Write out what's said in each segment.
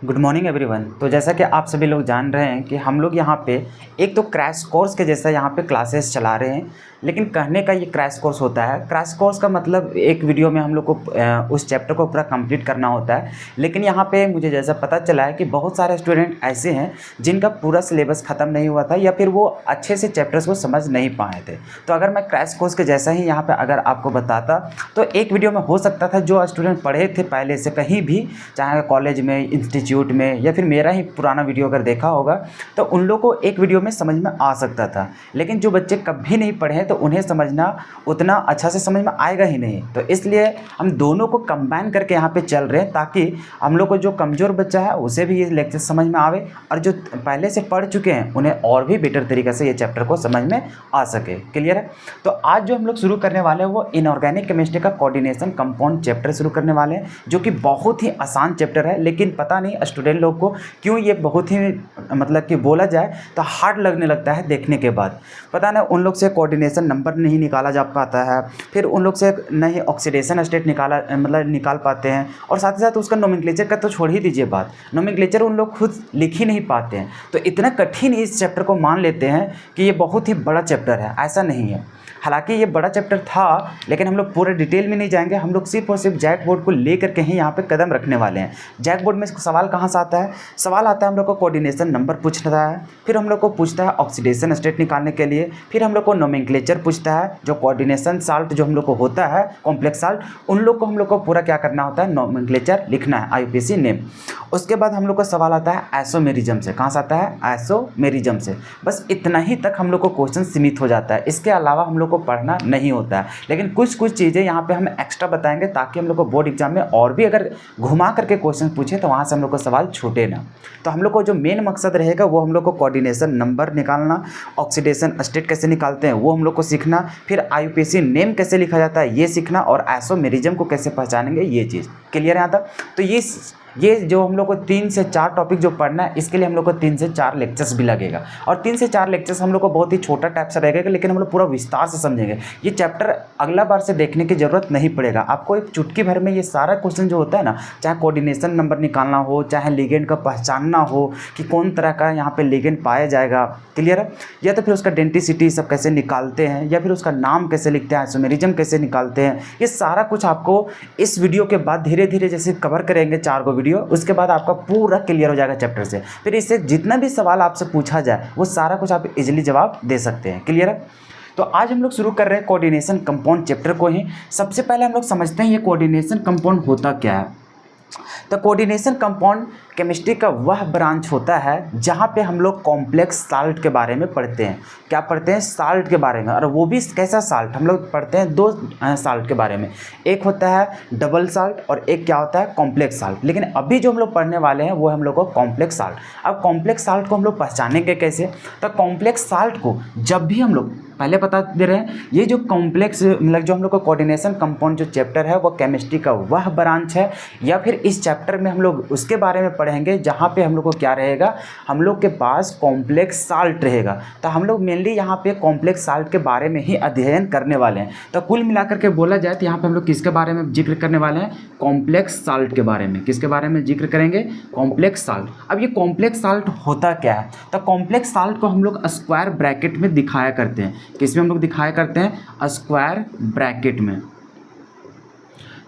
Good morning everyone. तो जैसा कि आप सभी लोग जान रहे हैं कि हम लोग यहाँ पे एक तो क्रैश कोर्स के जैसा यहाँ पे क्लासेस चला रहे हैं, लेकिन कहने का ये क्रैश कोर्स होता है। क्रैश कोर्स का मतलब एक वीडियो में हम लोग को उस चैप्टर को पूरा कंप्लीट करना होता है। लेकिन यहाँ पे मुझे जैसा पता चला है कि बहुत सारे स्टूडेंट ऐसे हैं जिनका पूरा सिलेबस ख़त्म नहीं हुआ था या फिर वो अच्छे से चैप्टर्स को समझ नहीं पाए थे। तो अगर मैं क्रैश कोर्स के जैसा ही यहाँ पर अगर आपको बताता तो एक वीडियो में हो सकता था जो स्टूडेंट पढ़े थे पहले से कहीं भी, चाहे कॉलेज में, इंस्टीट्यूट में, या फिर मेरा ही पुराना वीडियो अगर देखा होगा तो उन लोगों को एक वीडियो में समझ में आ सकता था। लेकिन जो बच्चे कभी नहीं पढ़े हैं तो उन्हें समझना उतना अच्छा से समझ में आएगा ही नहीं। तो इसलिए हम दोनों को कंबाइन करके यहाँ पे चल रहे हैं ताकि हम लोग को जो कमज़ोर बच्चा है उसे भी ये लेक्चर समझ में आवे और जो पहले से पढ़ चुके हैं उन्हें और भी बेटर तरीके से ये चैप्टर को समझ में आ सके। क्लियर है? तो आज जो हम लोग शुरू करने वाले हैं वो इनऑर्गेनिक केमिस्ट्री का कोऑर्डिनेशन कंपाउंड चैप्टर शुरू करने वाले हैं, जो कि बहुत ही आसान चैप्टर है। लेकिन पता नहीं स्टूडेंट लोग को क्यों ये बहुत ही मतलब कि बोला जाए तो हार्ड लगने लगता है देखने के बाद। पता नहीं उन लोग से कोऑर्डिनेशन नंबर नहीं निकाला जा पाता है, फिर उन लोग से नहीं ऑक्सीडेशन स्टेट निकाल पाते हैं, और साथ ही साथ उसका नोमेनक्लेचर का तो छोड़ ही दीजिए बात, नोमेनक्लेचर उन लोग खुद लिख ही नहीं पाते हैं। तो इतना कठिन इस चैप्टर को मान लेते हैं कि ये बहुत ही बड़ा चैप्टर है। ऐसा नहीं है, हालांकि ये बड़ा चैप्टर था, लेकिन हम लोग पूरे डिटेल में नहीं जाएंगे। हम लोग सिर्फ और सिर्फ जैक बोर्ड को लेकर के ही यहाँ पे कदम रखने वाले हैं। जैक बोर्ड में सवाल कहाँ से आता है? सवाल आता है हम लोग को कोऑर्डिनेशन नंबर पूछता है, फिर हम लोग को पूछता है ऑक्सीडेशन स्टेट निकालने के लिए, फिर हम लोग को नोमेनक्लेचर पूछता है, जो कोऑर्डिनेशन साल्ट जो हम लोग को होता है कॉम्प्लेक्स साल्ट, उन लोग को हम लोग को पूरा क्या करना होता है, नोमेनक्लेचर लिखना है, आईयूपीएसी नेम। उसके बाद हम लोग को सवाल आता है आइसोमेरिज्म से। कहाँ से आता है? आइसोमेरिज्म से। बस इतना ही तक हम लोग को क्वेश्चन सीमित हो जाता है, इसके अलावा हम लोग को पढ़ना नहीं होता है। लेकिन कुछ कुछ चीज़ें यहाँ पे हम एक्स्ट्रा बताएंगे ताकि हम लोग को बोर्ड एग्जाम में और भी अगर घुमा करके क्वेश्चन पूछे तो वहाँ से हम लोग को सवाल छूटे ना। तो हम लोग को जो मेन मकसद रहेगा वो हम लोग को कोऑर्डिनेशन नंबर निकालना, ऑक्सीडेशन स्टेट कैसे निकालते हैं वो हम लोग को सीखना, फिर आईयूपीएसी नेम कैसे लिखा जाता है ये सीखना, और आइसोमेरिज्म को कैसे पहचानेंगे ये चीज़। क्लियर है यहाँ तक? तो ये जो हम लोग को 3 से 4 टॉपिक जो पढ़ना है, इसके लिए हम लोग को 3 से 4 लेक्चर्स भी लगेगा। और 3 से 4 लेक्चर्स हम लोग को बहुत ही छोटा टाइप से रहेगा, लेकिन हम लोग पूरा विस्तार से समझेंगे। ये चैप्टर अगला बार से देखने की ज़रूरत नहीं पड़ेगा आपको। एक चुटकी भर में ये सारा क्वेश्चन जो होता है ना, चाहे कोऑर्डिनेशन नंबर निकालना हो, चाहे लिगेंड का पहचानना हो कि कौन तरह का यहाँ पर लिगेंड पाया जाएगा, क्लियर है, या तो फिर उसका डेंटिसिटी सब कैसे निकालते हैं, या फिर उसका नाम कैसे लिखते हैं, आइसोमेरिज्म कैसे निकालते हैं, ये सारा कुछ आपको इस वीडियो के बाद धीरे धीरे जैसे कवर करेंगे 4 को वीडियो, उसके बाद आपका पूरा क्लियर हो जाएगा चैप्टर से। फिर इससे जितना भी सवाल आपसे पूछा जाए वो सारा कुछ आप इजीली जवाब दे सकते हैं। क्लियर है? तो आज हम लोग शुरू कर रहे हैं कोऑर्डिनेशन कंपाउंड चैप्टर को ही। सबसे पहले हम लोग समझते हैं ये कोऑर्डिनेशन कंपाउंड होता क्या है। तो कोऑर्डिनेशन कंपाउंड केमिस्ट्री का वह ब्रांच होता है जहाँ पे हम लोग कॉम्प्लेक्स साल्ट के बारे में पढ़ते हैं। क्या पढ़ते हैं? साल्ट के बारे में। और वो भी कैसा साल्ट? हम लोग पढ़ते हैं 2 साल्ट के बारे में, एक होता है डबल साल्ट और एक क्या होता है, कॉम्प्लेक्स साल्ट। लेकिन अभी जो हम लोग पढ़ने वाले हैं वो हम लोग को कॉम्प्लेक्स साल्ट। अब कॉम्प्लेक्स साल्ट को हम लोग पहचानेंगे कैसे? तो कॉम्प्लेक्स साल्ट को जब भी हम लोग पहले बता दे रहे हैं, ये जो कॉम्प्लेक्स मतलब जो हम लोग को कोऑर्डिनेशन कंपाउंड जो चैप्टर है वो केमिस्ट्री का वह ब्रांच है, या फिर इस चैप्टर में हम लोग उसके बारे में पढ़ेंगे जहाँ पे हम लोग को क्या रहेगा, हम लोग के पास कॉम्प्लेक्स साल्ट रहेगा। तो हम लोग मेनली यहाँ पे कॉम्प्लेक्स साल्ट के बारे में ही अध्ययन करने वाले हैं। तो कुल मिलाकर के बोला जाए तो यहाँ पे हम लोग किसके बारे में जिक्र करने वाले हैं? कॉम्प्लेक्स साल्ट के बारे में। किसके बारे में जिक्र करेंगे? Complex salt. अब ये कॉम्प्लेक्स साल्ट होता क्या है? तो कॉम्प्लेक्स साल्ट को हम लोग स्क्वायर ब्रैकेट में दिखाया करते हैं। किसमें हम लोग दिखाया करते हैं? स्क्वायर ब्रैकेट में।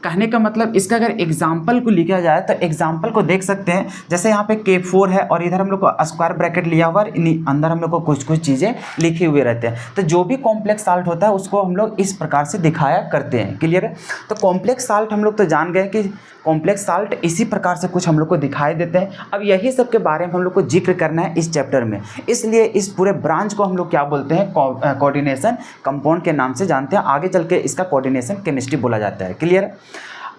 कहने का मतलब इसका अगर एग्जाम्पल को लिखा जाए तो एग्जाम्पल को देख सकते हैं, जैसे यहाँ पे K4 है और इधर हम लोग को स्क्वायर ब्रैकेट लिया हुआ है, अंदर हम लोग को कुछ कुछ चीज़ें लिखे हुए रहते हैं। तो जो भी कॉम्प्लेक्स साल्ट होता है उसको हम लोग इस प्रकार से दिखाया करते हैं। क्लियर है? तो कॉम्प्लेक्स साल्ट हम लोग तो जान गए कि कॉम्प्लेक्स साल्ट इसी प्रकार से कुछ हम लोग को दिखाई देते हैं। अब यही सब के बारे में हम लोग को जिक्र करना है इस चैप्टर में, इसलिए इस पूरे ब्रांच को हम लोग क्या बोलते हैं? कोऑर्डिनेशन कंपाउंड के नाम से जानते हैं। आगे चल के इसका कोऑर्डिनेशन केमिस्ट्री बोला जाता है। क्लियर?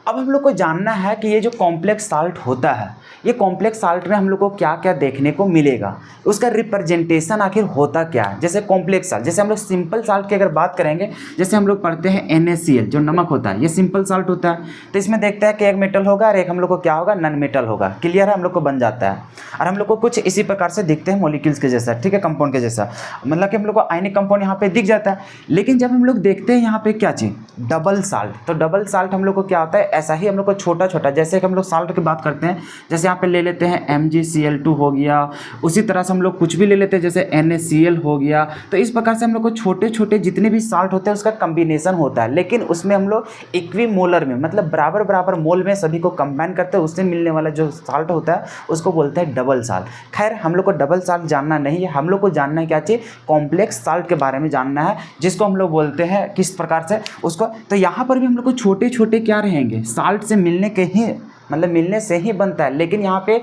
अब हम लोग को जानना है कि ये जो कॉम्प्लेक्स साल्ट होता है, ये कॉम्प्लेक्स साल्ट में हम लोग को क्या क्या देखने को मिलेगा, उसका रिप्रेजेंटेशन आखिर होता क्या है। जैसे कॉम्प्लेक्स साल्ट, जैसे हम लोग सिंपल साल्ट की अगर बात करेंगे, जैसे हम लोग पढ़ते हैं NaCl जो नमक होता है, ये सिंपल साल्ट होता है। तो इसमें देखते हैं कि एक मेटल होगा और एक हम लोग को क्या होगा, नॉन मेटल होगा। क्लियर है? हम लोग को बन जाता है और हम लोग को कुछ इसी प्रकार से दिखते हैं मॉलिक्यूल्स के जैसा, ठीक है, कंपाउंड के जैसा, मतलब कि हम लोग को आयनिक कंपाउंड यहाँ पे दिख जाता है। लेकिन जब हम लोग देखते हैं यहाँ पे क्या चीज़, डबल साल्ट, तो डबल साल्ट हम लोग को क्या होता है, ऐसा ही हम लोग को छोटा छोटा, जैसे कि हम लोग साल्ट की बात करते हैं, जैसे यहाँ पे ले लेते हैं MgCl2 हो गया, उसी तरह से हम लोग कुछ भी ले लेते हैं जैसे NaCl हो गया। तो इस प्रकार से हम लोग को छोटे छोटे जितने भी साल्ट होते हैं उसका कम्बिनेशन होता है, लेकिन उसमें हम लोग इक्विमोलर में मतलब बराबर बराबर मोल में सभी को कंबाइन करते हैं, उससे मिलने वाला जो साल्ट होता है उसको बोलते हैं डबल साल्ट। खैर हम लोग को डबल साल्ट जानना नहीं है, हम लोग को जानना है क्या चाहिए, कॉम्प्लेक्स साल्ट के बारे में जानना है, जिसको हम लोग बोलते हैं किस प्रकार से उसको। तो यहाँ पर भी हम लोग को छोटे छोटे क्या रहेंगे, साल्ट से मिलने के ही मतलब मिलने से ही बनता है, लेकिन यहाँ पे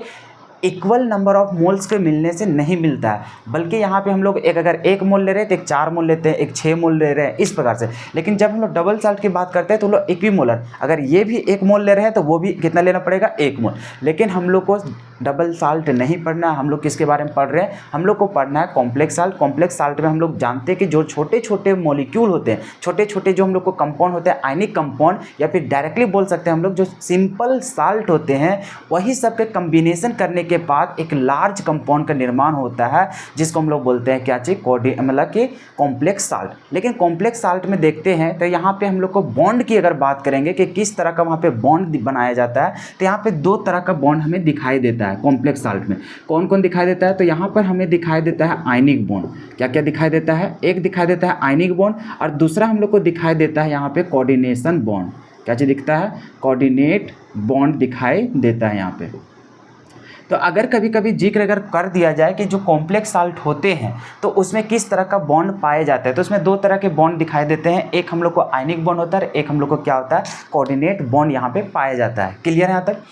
इक्वल नंबर ऑफ मोल्स के मिलने से नहीं मिलता है, बल्कि यहाँ पे हम लोग अगर 1 मोल ले रहे हैं तो एक 4 मोल लेते हैं, एक 6 मोल ले रहे हैं, इस प्रकार से। लेकिन जब हम लोग डबल साल्ट की बात करते हैं तो हम लोग इक्विमोलर, अगर ये भी 1 मोल ले रहे हैं तो वो भी कितना लेना पड़ेगा, 1 मोल। लेकिन हम लोग को डबल साल्ट नहीं पढ़ना है, हम लोग किसके बारे में पढ़ रहे हैं, हम लोग को पढ़ना है कॉम्प्लेक्स साल्ट। कॉम्प्लेक्स साल्ट में हम लोग जानते हैं कि जो छोटे छोटे मॉलिक्यूल होते हैं, छोटे छोटे जो हम लोग को कंपाउंड होते हैं, आयनिक कंपाउंड, या फिर डायरेक्टली बोल सकते हैं हम लोग जो सिंपल साल्ट होते हैं, वही सब के कम्बिनेशन करने के बाद एक लार्ज कंपाउंड का निर्माण होता है, जिसको हम लोग बोलते हैं क्या चीज, मतलब कि कॉम्प्लेक्स साल्ट। लेकिन कॉम्प्लेक्स साल्ट में देखते हैं तो यहाँ पे हम लोग को बॉन्ड की अगर बात करेंगे कि किस तरह का वहाँ पे बॉन्ड बनाया जाता है, तो यहाँ पे 2 तरह का बॉन्ड हमें दिखाई देता है कॉम्प्लेक्स साल्ट में। कौन कौन दिखाई देता है, तो यहाँ पर हमें दिखाई देता है आयनिक बॉन्ड। क्या क्या दिखाई देता है, एक दिखाई देता है आयनिक बॉन्ड, और दूसरा हम लोग को दिखाई देता है यहाँ पे कोऑर्डिनेशन बॉन्ड। क्या चीज दिखता है, कोऑर्डिनेट बॉन्ड दिखाई देता है यहाँ पे। तो अगर कभी कभी जिक्र अगर कर दिया जाए कि जो कॉम्प्लेक्स साल्ट होते हैं तो उसमें किस तरह का बॉन्ड पाए जाते हैं, तो उसमें 2 तरह के बॉन्ड दिखाई देते हैं, एक हम लोग को आयनिक बॉन्ड होता है, एक हम लोग को क्या होता है, कोऑर्डिनेट बॉन्ड यहाँ पे पाया जाता है। क्लियर है यहाँ तक।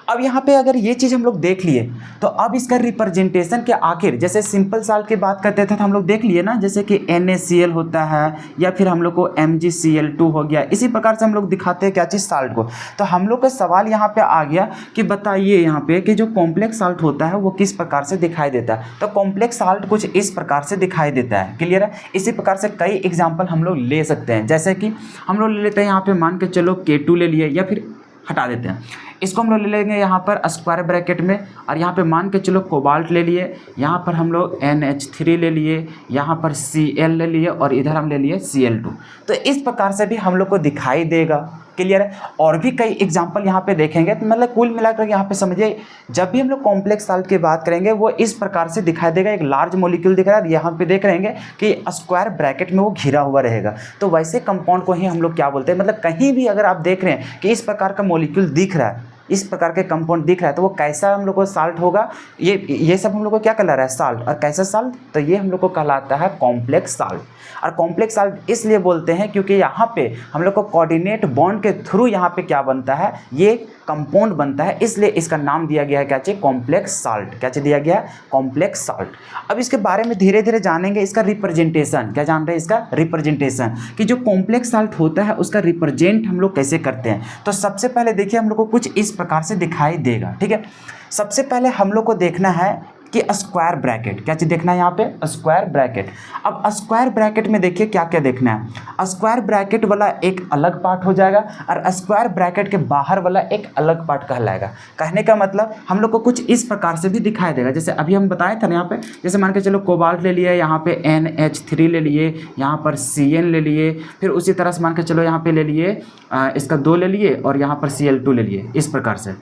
अब यहाँ पे अगर ये चीज़ हम लोग देख लिए तो अब इसका रिप्रेजेंटेशन के आखिर, जैसे सिंपल साल्ट की बात करते थे तो हम लोग देख लिए ना, जैसे कि NaCl होता है या फिर हम लोग को MgCl2 हो गया, इसी प्रकार से हम लोग दिखाते हैं क्या चीज़, साल्ट को। तो हम लोग का सवाल यहाँ पे आ गया कि बताइए यहाँ पे कि जो कॉम्प्लेक्स साल्ट होता है वो किस प्रकार से दिखाई देता है। तो कॉम्प्लेक्स साल्ट कुछ इस प्रकार से दिखाई देता है। क्लियर है। इसी प्रकार से कई एग्जाम्पल हम लोग ले सकते हैं, जैसे कि हम लोग ले लेते हैं यहाँ पे, मान के चलो K2 ले लिए, या फिर हटा देते हैं इसको, हम लोग ले लेंगे यहाँ पर स्क्वायर ब्रैकेट में, और यहाँ पे मान के चलो कोबाल्ट ले लिए, यहाँ पर हम लोग NH3 ले लिए, यहाँ पर Cl ले लिए, और इधर हम ले लिए Cl2। तो इस प्रकार से भी हम लोग को दिखाई देगा। क्लियर है। और भी कई एग्जाम्पल यहाँ पे देखेंगे, तो मतलब कुल मिलाकर यहाँ पे समझिए, जब भी हम लोग कॉम्प्लेक्स साल्ट की बात करेंगे वो इस प्रकार से दिखाई देगा, एक लार्ज मॉलिक्यूल दिख रहा है, यहाँ पे देख रहेंगे कि स्क्वायर ब्रैकेट में वो घिरा हुआ रहेगा। तो वैसे कंपाउंड को ही हम लोग क्या बोलते हैं, मतलब कहीं भी अगर आप देख रहे हैं कि इस प्रकार का मॉलिक्यूल दिख रहा है, इस प्रकार के कंपाउंड दिख रहा है, तो वो कैसा हम लोग को साल्ट होगा, ये सब हम लोग को क्या कहला रहा है, साल्ट। और कैसा साल्ट, तो ये हम लोग को कहलाता है कॉम्प्लेक्स साल्ट। और कॉम्प्लेक्स साल्ट इसलिए बोलते हैं क्योंकि यहाँ पे हम लोग को कोऑर्डिनेट बॉन्ड के थ्रू यहाँ पे क्या बनता है, ये कंपाउंड बनता है, इसलिए इसका नाम दिया गया है क्या चाहिए, कॉम्प्लेक्स साल्ट। क्या चाहिए दिया गया है, कॉम्प्लेक्स साल्ट। अब इसके बारे में धीरे धीरे जानेंगे, इसका रिप्रेजेंटेशन क्या जान रहे हैं, इसका रिप्रेजेंटेशन कि जो कॉम्प्लेक्स साल्ट होता है उसका रिप्रेजेंट हम लोग कैसे करते हैं। तो सबसे पहले देखिए हम लोग को कुछ इस प्रकार से दिखाई देगा। ठीक है, सबसे पहले हम लोग को देखना है कि स्क्वायर ब्रैकेट, क्या चीज़ देखना है यहाँ पे, स्क्वायर ब्रैकेट। अब स्क्वायर ब्रैकेट में देखिए क्या क्या देखना है, स्क्वायर ब्रैकेट वाला एक अलग पार्ट हो जाएगा और स्क्वायर ब्रैकेट के बाहर वाला एक अलग पार्ट कहलाएगा। कहने का मतलब हम लोग को कुछ इस प्रकार से भी दिखाई देगा, जैसे अभी हम बताए थे ना यहाँ पे, जैसे मान के चलो कोबाल्ट ले लिए, यहाँ पे NH3 ले लिए, यहाँ पर Cn ले लिए, फिर उसी तरह से मान के चलो यहाँ पे ले लिए इसका 2 ले लिए, और यहाँ पर Cl2 ले लिए, इस प्रकार से।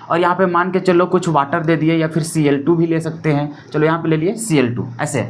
और यहाँ पे मान के चलो कुछ वाटर दे दिए, या फिर Cl2 भी ले सकते हैं, चलो यहाँ पे ले लिए Cl2 ऐसे।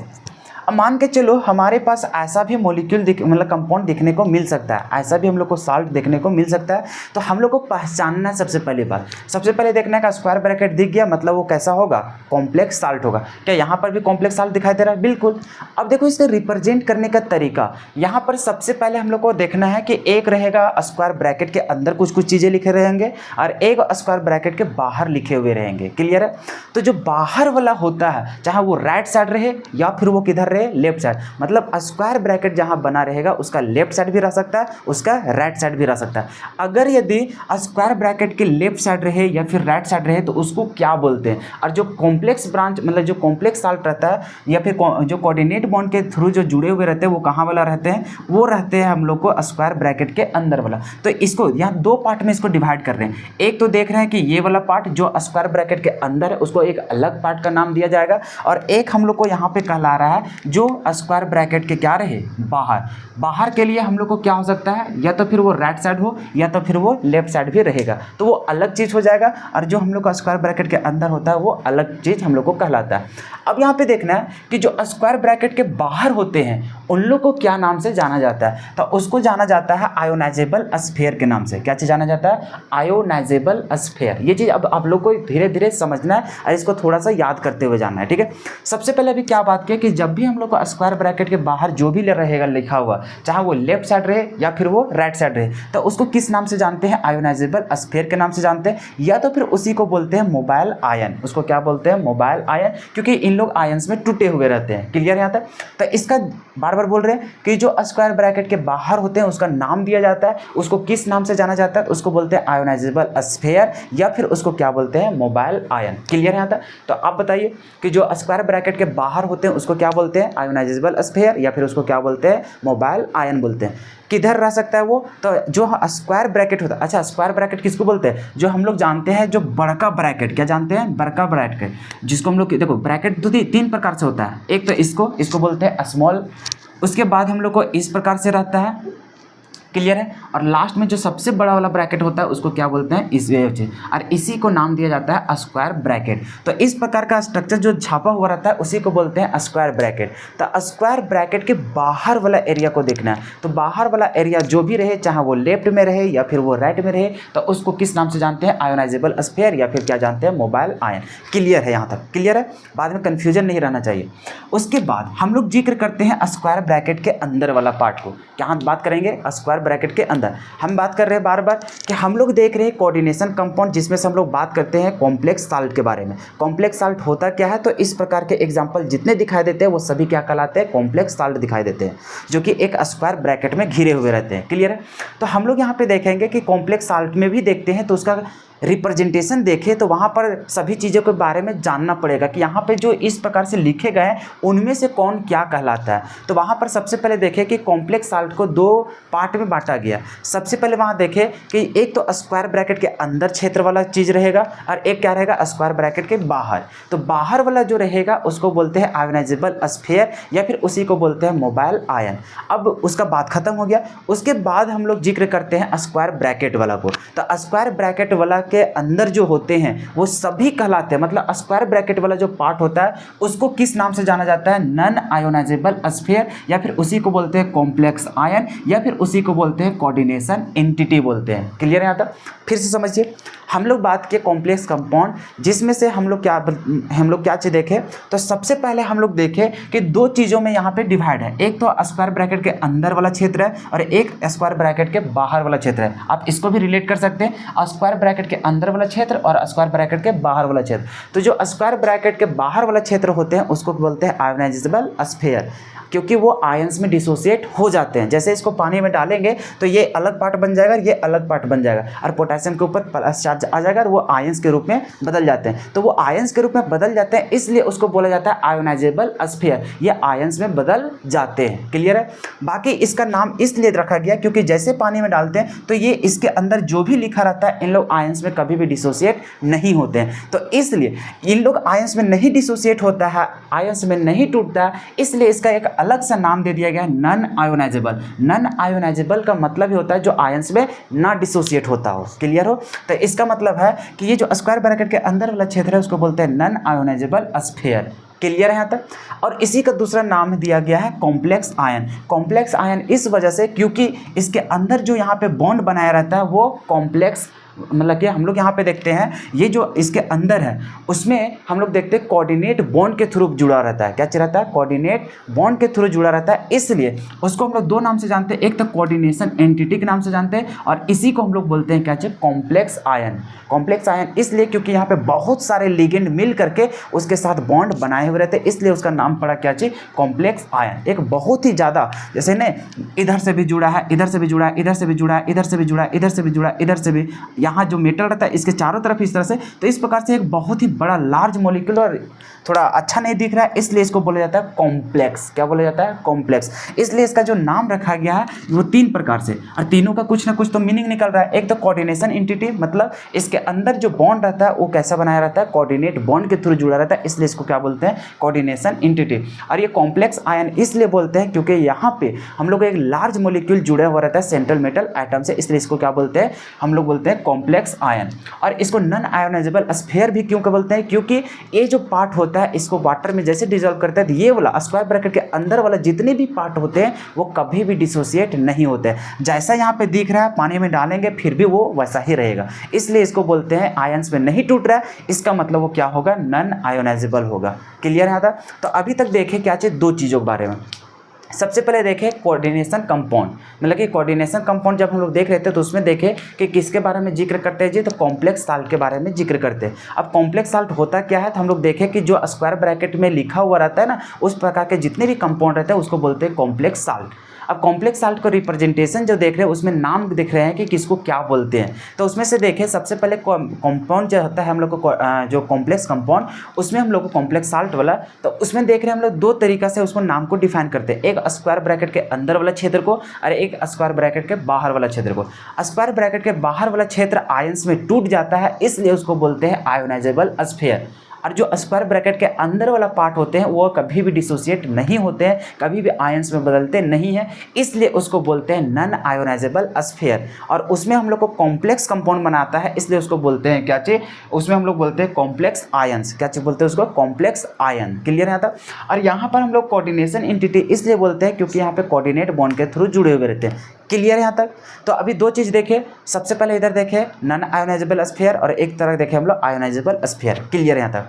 अब मान के चलो हमारे पास ऐसा भी मॉलिक्यूल मतलब कंपाउंड देखने को मिल सकता है, ऐसा भी हम लोग को साल्ट देखने को मिल सकता है। तो हम लोग को पहचानना सबसे पहले बात, सबसे पहले देखना का स्क्वायर ब्रैकेट दिख गया, मतलब वो कैसा होगा, कॉम्प्लेक्स साल्ट होगा। क्या यहाँ पर भी कॉम्प्लेक्स साल्ट दिखाई दे रहा है, बिल्कुल। अब देखो इसका रिप्रेजेंट करने का तरीका, यहाँ पर सबसे पहले हम लोग को देखना है कि एक रहेगा स्क्वायर ब्रैकेट के अंदर कुछ कुछ चीज़ें लिखे रहेंगे, और एक स्क्वायर ब्रैकेट के बाहर लिखे हुए रहेंगे। क्लियर है। तो जो बाहर वाला होता है, चाहे वो राइट साइड रहे या फिर वो किधर रहे, लेफ्ट साइड, मतलब स्क्वायर ब्रैकेट जहां बना रहेगा उसका लेफ्ट साइड भी रह सकता है, उसका राइट साइड भी रह सकता है। अगर यदि स्क्वायर ब्रैकेट के लेफ्ट साइड रहे या फिर राइट साइड रहे तो उसको क्या बोलते हैं। और जो कॉम्प्लेक्स ब्रांच मतलब जो कॉम्प्लेक्स साल्ट रहता है या फिर जो कोऑर्डिनेट बॉन्ड के थ्रू जो जुड़े हुए रहते हैं वो कहाँ वाला रहते हैं, वो रहते हैं हम लोग को स्क्वायर ब्रैकेट के अंदर वाला। तो इसको यहाँ 2 पार्ट में इसको डिवाइड कर रहे हैं। एक तो देख रहे हैं कि ये वाला पार्ट जो स्क्वायर ब्रैकेट के अंदर है उसको एक अलग पार्ट का नाम दिया जाएगा, और एक हम लोग को यहाँ पे कहला रहा है जो स्क्वायर ब्रैकेट के क्या रहे, बाहर। बाहर के लिए हम लोग को क्या हो सकता है, या तो फिर वो राइट साइड हो या तो फिर वो लेफ्ट साइड भी रहेगा, तो वो अलग चीज़ हो जाएगा। और जो हम लोग का स्क्वायर ब्रैकेट के अंदर होता है वो अलग चीज़ हम लोग को कहलाता है। अब यहाँ पे देखना है कि जो स्क्वायर ब्रैकेट के बाहर होते हैं उन लोग को क्या नाम से जाना जाता है, तो उसको जाना जाता है आयोनाइजेबल स्फीयर के नाम से। क्या चीज़ जाना जाता है, आयोनाइजेबल स्फीयर। ये चीज़ अब आप लोग को धीरे धीरे समझना है और इसको थोड़ा सा याद करते हुए जाना है, ठीक है। सबसे पहले अभी क्या बात की कि जब भी हम लोग को स्क्वायर ब्रैकेट के बाहर जो भी रहेगा लिखा हुआ, चाहे वो लेफ्ट साइड रहे या फिर वो राइट साइड रहे, तो उसको किस नाम से जानते हैं, आयोनाइजेबल स्फीयर के नाम से जानते हैं, या तो फिर उसी को बोलते हैं मोबाइल आयन। उसको क्या बोलते हैं, मोबाइल आयन, क्योंकि इन लोग आयंस में टूटे हुए रहते हैं। क्लियर यहाँ तक। तो इसका बार बार बोल रहे हैं कि जो स्क्वायर ब्रैकेट के बाहर होते हैं उसका नाम दिया जाता है, उसको किस नाम से जाना जाता है, उसको बोलते हैं आयोनाइजेबल स्फीयर, या फिर उसको क्या बोलते हैं, मोबाइल आयन। क्लियर यहाँ तक। तो आप बताइए कि जो स्क्वायर ब्रैकेट के बाहर होते हैं उसको क्या बोलते हैं, आयोनाइजेबल स्फीयर, या फिर उसको क्या बोलते हैं, मोबाइल आयन बोलते हैं। किधर रह सकता है वो, तो जो स्क्वायर ब्रैकेट होता है। अच्छा, स्क्वायर ब्रैकेट किसको बोलते हैं, जो हम लोग जानते हैं जो बड़का ब्रैकेट, क्या जानते हैं, बड़का ब्रैकेट, जिसको हम लोग देखो ब्रैकेट तो तीन प्रकार से होता है। एक तो इसको बोलते हैं स्मॉल, उसके बाद हम लोग को इस प्रकार से रहता है। क्लियर है। और लास्ट में जो सबसे बड़ा वाला ब्रैकेट होता है उसको क्या बोलते हैं, इस वे से, और इसी को नाम दिया जाता है स्क्वायर ब्रैकेट। तो इस प्रकार का स्ट्रक्चर जो छापा हुआ रहता है उसी को बोलते हैं स्क्वायर ब्रैकेट। तो स्क्वायर ब्रैकेट के बाहर वाला एरिया को देखना है, तो बाहर वाला एरिया जो भी रहे, चाहे वो लेफ्ट में रहे या फिर वो राइट में रहे, तो उसको किस नाम से जानते हैं, आयोनाइजेबल स्फीयर, या फिर क्या जानते हैं, मोबाइल आयन। क्लियर है यहाँ तक, क्लियर है, बाद में कन्फ्यूजन नहीं रहना चाहिए। उसके बाद हम लोग जिक्र करते हैं स्क्वायर ब्रैकेट के अंदर वाला पार्ट को। क्या बात करेंगे, स्क्वायर ब्रैकेट के अंदर हम बात कर रहे हैं बार बार कि हम लोग देख रहे हैं कोऑर्डिनेशन कंपाउंड, जिसमें से हम लोग बात करते हैं कॉम्प्लेक्स साल्ट के बारे में। कॉम्प्लेक्स साल्ट होता क्या है, तो इस प्रकार के एग्जांपल जितने दिखाई देते हैं वो सभी क्या कहलाते हैं, कॉम्प्लेक्स साल्ट दिखाई देते हैं, जो कि एक स्क्वायर ब्रैकेट में घिरे हुए रहते हैं। क्लियर है। तो हम लोग यहाँ पे देखेंगे कि कॉम्प्लेक्स साल्ट में भी देखते हैं, तो उसका रिप्रेजेंटेशन देखें तो वहाँ पर सभी चीज़ों के बारे में जानना पड़ेगा कि यहाँ पे जो इस प्रकार से लिखे गए हैं उनमें से कौन क्या कहलाता है। तो वहाँ पर सबसे पहले देखें कि कॉम्प्लेक्स साल्ट को दो पार्ट में बांटा गया। सबसे पहले वहाँ देखें कि एक तो स्क्वायर ब्रैकेट के अंदर क्षेत्र वाला चीज़ रहेगा और एक क्या रहेगा, स्क्वायर ब्रैकेट के बाहर। तो बाहर वाला जो रहेगा उसको बोलते हैं आयोनाइजेबल स्फीयर, या फिर उसी को बोलते हैं मोबाइल आयन। अब उसका बात खत्म हो गया। उसके बाद हम लोग जिक्र करते हैं स्क्वायर ब्रैकेट वाला को। तो स्क्वायर ब्रैकेट वाला के अंदर जो होते हैं वो सभी कहलाते हैं, मतलब स्क्वायर ब्रैकेट वाला जो पार्ट होता है उसको किस नाम से जाना जाता है, नॉन आयोनाइजेबल स्फीयर, या फिर उसी को बोलते हैं कॉम्प्लेक्स आयन, या फिर उसी को बोलते हैं कोऑर्डिनेशन एंटिटी बोलते हैं। क्लियर है यहाँ तक। फिर से समझिए, हम लोग बात किए कॉम्प्लेक्स कंपाउंड, जिसमें से हम लोग क्या चीज़ देखें, तो सबसे पहले हम लोग देखें कि दो चीज़ों में यहाँ पे डिवाइड है। एक तो स्क्वायर ब्रैकेट के अंदर वाला क्षेत्र है और एक स्क्वायर ब्रैकेट के बाहर वाला क्षेत्र है। आप इसको भी रिलेट कर सकते हैं, स्क्वायर ब्रैकेट के अंदर वाला क्षेत्र और स्क्वायर ब्रैकेट के बाहर वाला क्षेत्र। तो जो स्क्वायर ब्रैकेट के बाहर वाला क्षेत्र होते हैं उसको बोलते हैं आयोनाइजेबल स्फीयर, क्योंकि वो आयंस में डिसोसिएट हो जाते हैं। जैसे इसको पानी में डालेंगे तो ये अलग पार्ट बन जाएगा, ये अलग पार्ट बन जाएगा, और पोटेशियम के ऊपर प्लस चार्ज आ जाएगा और वो आयंस के रूप में बदल जाते हैं। तो वो आयंस के रूप में बदल जाते हैं, इसलिए उसको बोला जाता है आयोनाइजेबल स्फीयर। ये आयंस में बदल जाते हैं। क्लियर है। बाकी इसका नाम इसलिए रखा गया क्योंकि जैसे पानी में डालते हैं तो ये इसके अंदर जो भी लिखा रहता है इन लोग आयंस में कभी भी डिसोसिएट नहीं होते हैं। तो इसलिए इन लोग आयंस में नहीं डिसोसिएट होता है, आयंस में नहीं टूटता है, इसलिए इसका एक अलग सा नाम दे दिया गया है नॉन आयोनाइजेबल। नॉन आयोनाइजेबल का मतलब ही होता है जो आयंस में ना डिसोसिएट होता हो। क्लियर हो। तो इसका मतलब है कि ये जो स्क्वायर ब्रैकेट के अंदर वाला क्षेत्र है उसको बोलते हैं नॉन आयोनाइजेबल स्फीयर। क्लियर है यहाँ तक। और इसी का दूसरा नाम दिया गया है कॉम्प्लेक्स आयन। कॉम्प्लेक्स आयन इस वजह से क्योंकि इसके अंदर जो यहाँ पे बॉन्ड बनाया रहता है वो कॉम्प्लेक्स, मतलब कि हम लोग यहाँ पे देखते हैं ये जो इसके अंदर है उसमें हम लोग देखते हैं कोऑर्डिनेट बॉन्ड के थ्रू जुड़ा रहता है। क्या रहता है, कोऑर्डिनेट बॉन्ड के थ्रू जुड़ा रहता है, इसलिए उसको हम लोग दो नाम से जानते हैं। एक तो कोऑर्डिनेशन एंटिटी के नाम से जानते हैं और इसी को हम लोग बोलते हैं क्या चाहिए, कॉम्प्लेक्स आयन। कॉम्प्लेक्स आयन इसलिए क्योंकि यहाँ पे बहुत सारे लिगेंड मिल करके उसके साथ बॉन्ड बनाए हुए रहते हैं, इसलिए उसका नाम पड़ा क्या चाहिए, कॉम्प्लेक्स आयन। एक बहुत ही ज़्यादा, जैसे न इधर से भी जुड़ा है, इधर से भी जुड़ा है, इधर से भी जुड़ा है, इधर से भी जुड़ा है, इधर से भी जुड़ा है, इधर से भी, यहाँ जो मेटल रहता है इसके चारों तरफ इस तरह से, तो इस प्रकार से एक बहुत ही बड़ा लार्ज मॉलिक्यूल और थोड़ा अच्छा नहीं दिख रहा है, इसलिए इसको बोला जाता है कॉम्प्लेक्स। क्या बोला जाता है? कॉम्प्लेक्स। इसलिए इसका जो नाम रखा गया है वो 3 प्रकार से, और तीनों का कुछ ना कुछ तो मीनिंग निकल रहा है। एक तो कोऑर्डिनेशन एंटिटी, मतलब इसके अंदर जो बॉन्ड रहता है वो कैसा बनाया रहता है? कोऑर्डिनेट बॉन्ड के थ्रू जुड़ा रहता है, इसलिए इसको क्या बोलते हैं? Coordination entity. और ये कॉम्प्लेक्स आयन इसलिए बोलते हैं क्योंकि यहाँ पे हम लोग एक लार्ज मॉलिक्यूल जुड़ा हुआ रहता है सेंट्रल मेटल एटम से, इसलिए इसको क्या बोलते हैं? हम लोग बोलते हैं कॉम्प्लेक्स आयन। और इसको नॉन आयोनाइजेबल स्फीयर भी क्यों बोलते हैं? क्योंकि ये जो पार्ट होता है इसको वाटर में जैसे डिजोल्व करता है तो ये वाला स्क्वायर ब्रैकेट के अंदर वाला जितने भी पार्ट होते हैं वो कभी भी डिसोसिएट नहीं होते हैं। जैसा यहाँ पे दिख रहा है पानी में डालेंगे फिर भी वो वैसा ही रहेगा, इसलिए इसको बोलते हैं आयंस में नहीं टूट रहा है, इसका मतलब वो क्या होगा? नॉन आयोनाइजेबल होगा। क्लियर है? था तो अभी तक देखें क्या चाहिए? 2 चीज़ों के बारे में। सबसे पहले देखें कोऑर्डिनेशन कंपाउंड, मतलब कि कोऑर्डिनेशन कंपाउंड जब हम लोग देख रहे थे तो उसमें देखें कि किसके बारे में जिक्र करते हैं जी? तो कॉम्प्लेक्स साल्ट के बारे में जिक्र करते हैं। अब कॉम्प्लेक्स साल्ट होता क्या है? तो हम लोग देखें कि जो स्क्वायर ब्रैकेट में लिखा हुआ रहता है ना, उस प्रकार के जितने भी कंपाउंड रहते हैं उसको बोलते हैं कॉम्प्लेक्स साल्ट। अब कॉम्प्लेक्स साल्ट को रिप्रेजेंटेशन जो देख रहे हैं उसमें नाम दिख रहे हैं कि किसको क्या बोलते हैं। तो उसमें से देखें सबसे पहले कंपाउंड जो होता है हम लोग को जो कॉम्प्लेक्स कंपाउंड, उसमें हम लोग को कॉम्प्लेक्स साल्ट वाला, तो उसमें देख रहे हैं हम लोग 2 तरीका से उसको नाम को डिफाइन करते हैं, एक स्क्वायर ब्रैकेट के अंदर वाला क्षेत्र को और एक स्क्वायर ब्रैकेट के बाहर वाला क्षेत्र को। स्क्वायर ब्रैकेट के बाहर वाला क्षेत्र आयंस में टूट जाता है, इसलिए उसको बोलते हैं आयोनाइजेबल स्फीयर। और जो स्क्वायर ब्रैकेट के अंदर वाला पार्ट होते हैं वो कभी भी डिसोसिएट नहीं होते हैं, कभी भी आयंस में बदलते नहीं हैं, इसलिए उसको बोलते हैं नॉन आयोनाइजेबल स्फीयर। और उसमें हम लोग को कॉम्प्लेक्स कंपाउंड बनाता है, इसलिए उसको बोलते हैं क्या चीज? उसमें हम लोग बोलते हैं कॉम्प्लेक्स आयंस। क्या चीज बोलते हैं उसको? Complex ion. क्लियर है? था और यहाँ पर हम लोग कोऑर्डिनेशन एंटिटी इसलिए बोलते हैं क्योंकि यहाँ पे कोऑर्डिनेट बॉन्ड के थ्रू जुड़े हुए रहते हैं। क्लियर है यहाँ तक? तो अभी 2 चीज़ देखें, सबसे पहले इधर देखें नॉन आयोनाइजेबल स्फीयर और एक तरह देखें हम लोग आयोनाइजेबल स्फीयर। क्लियर है यहाँ तक?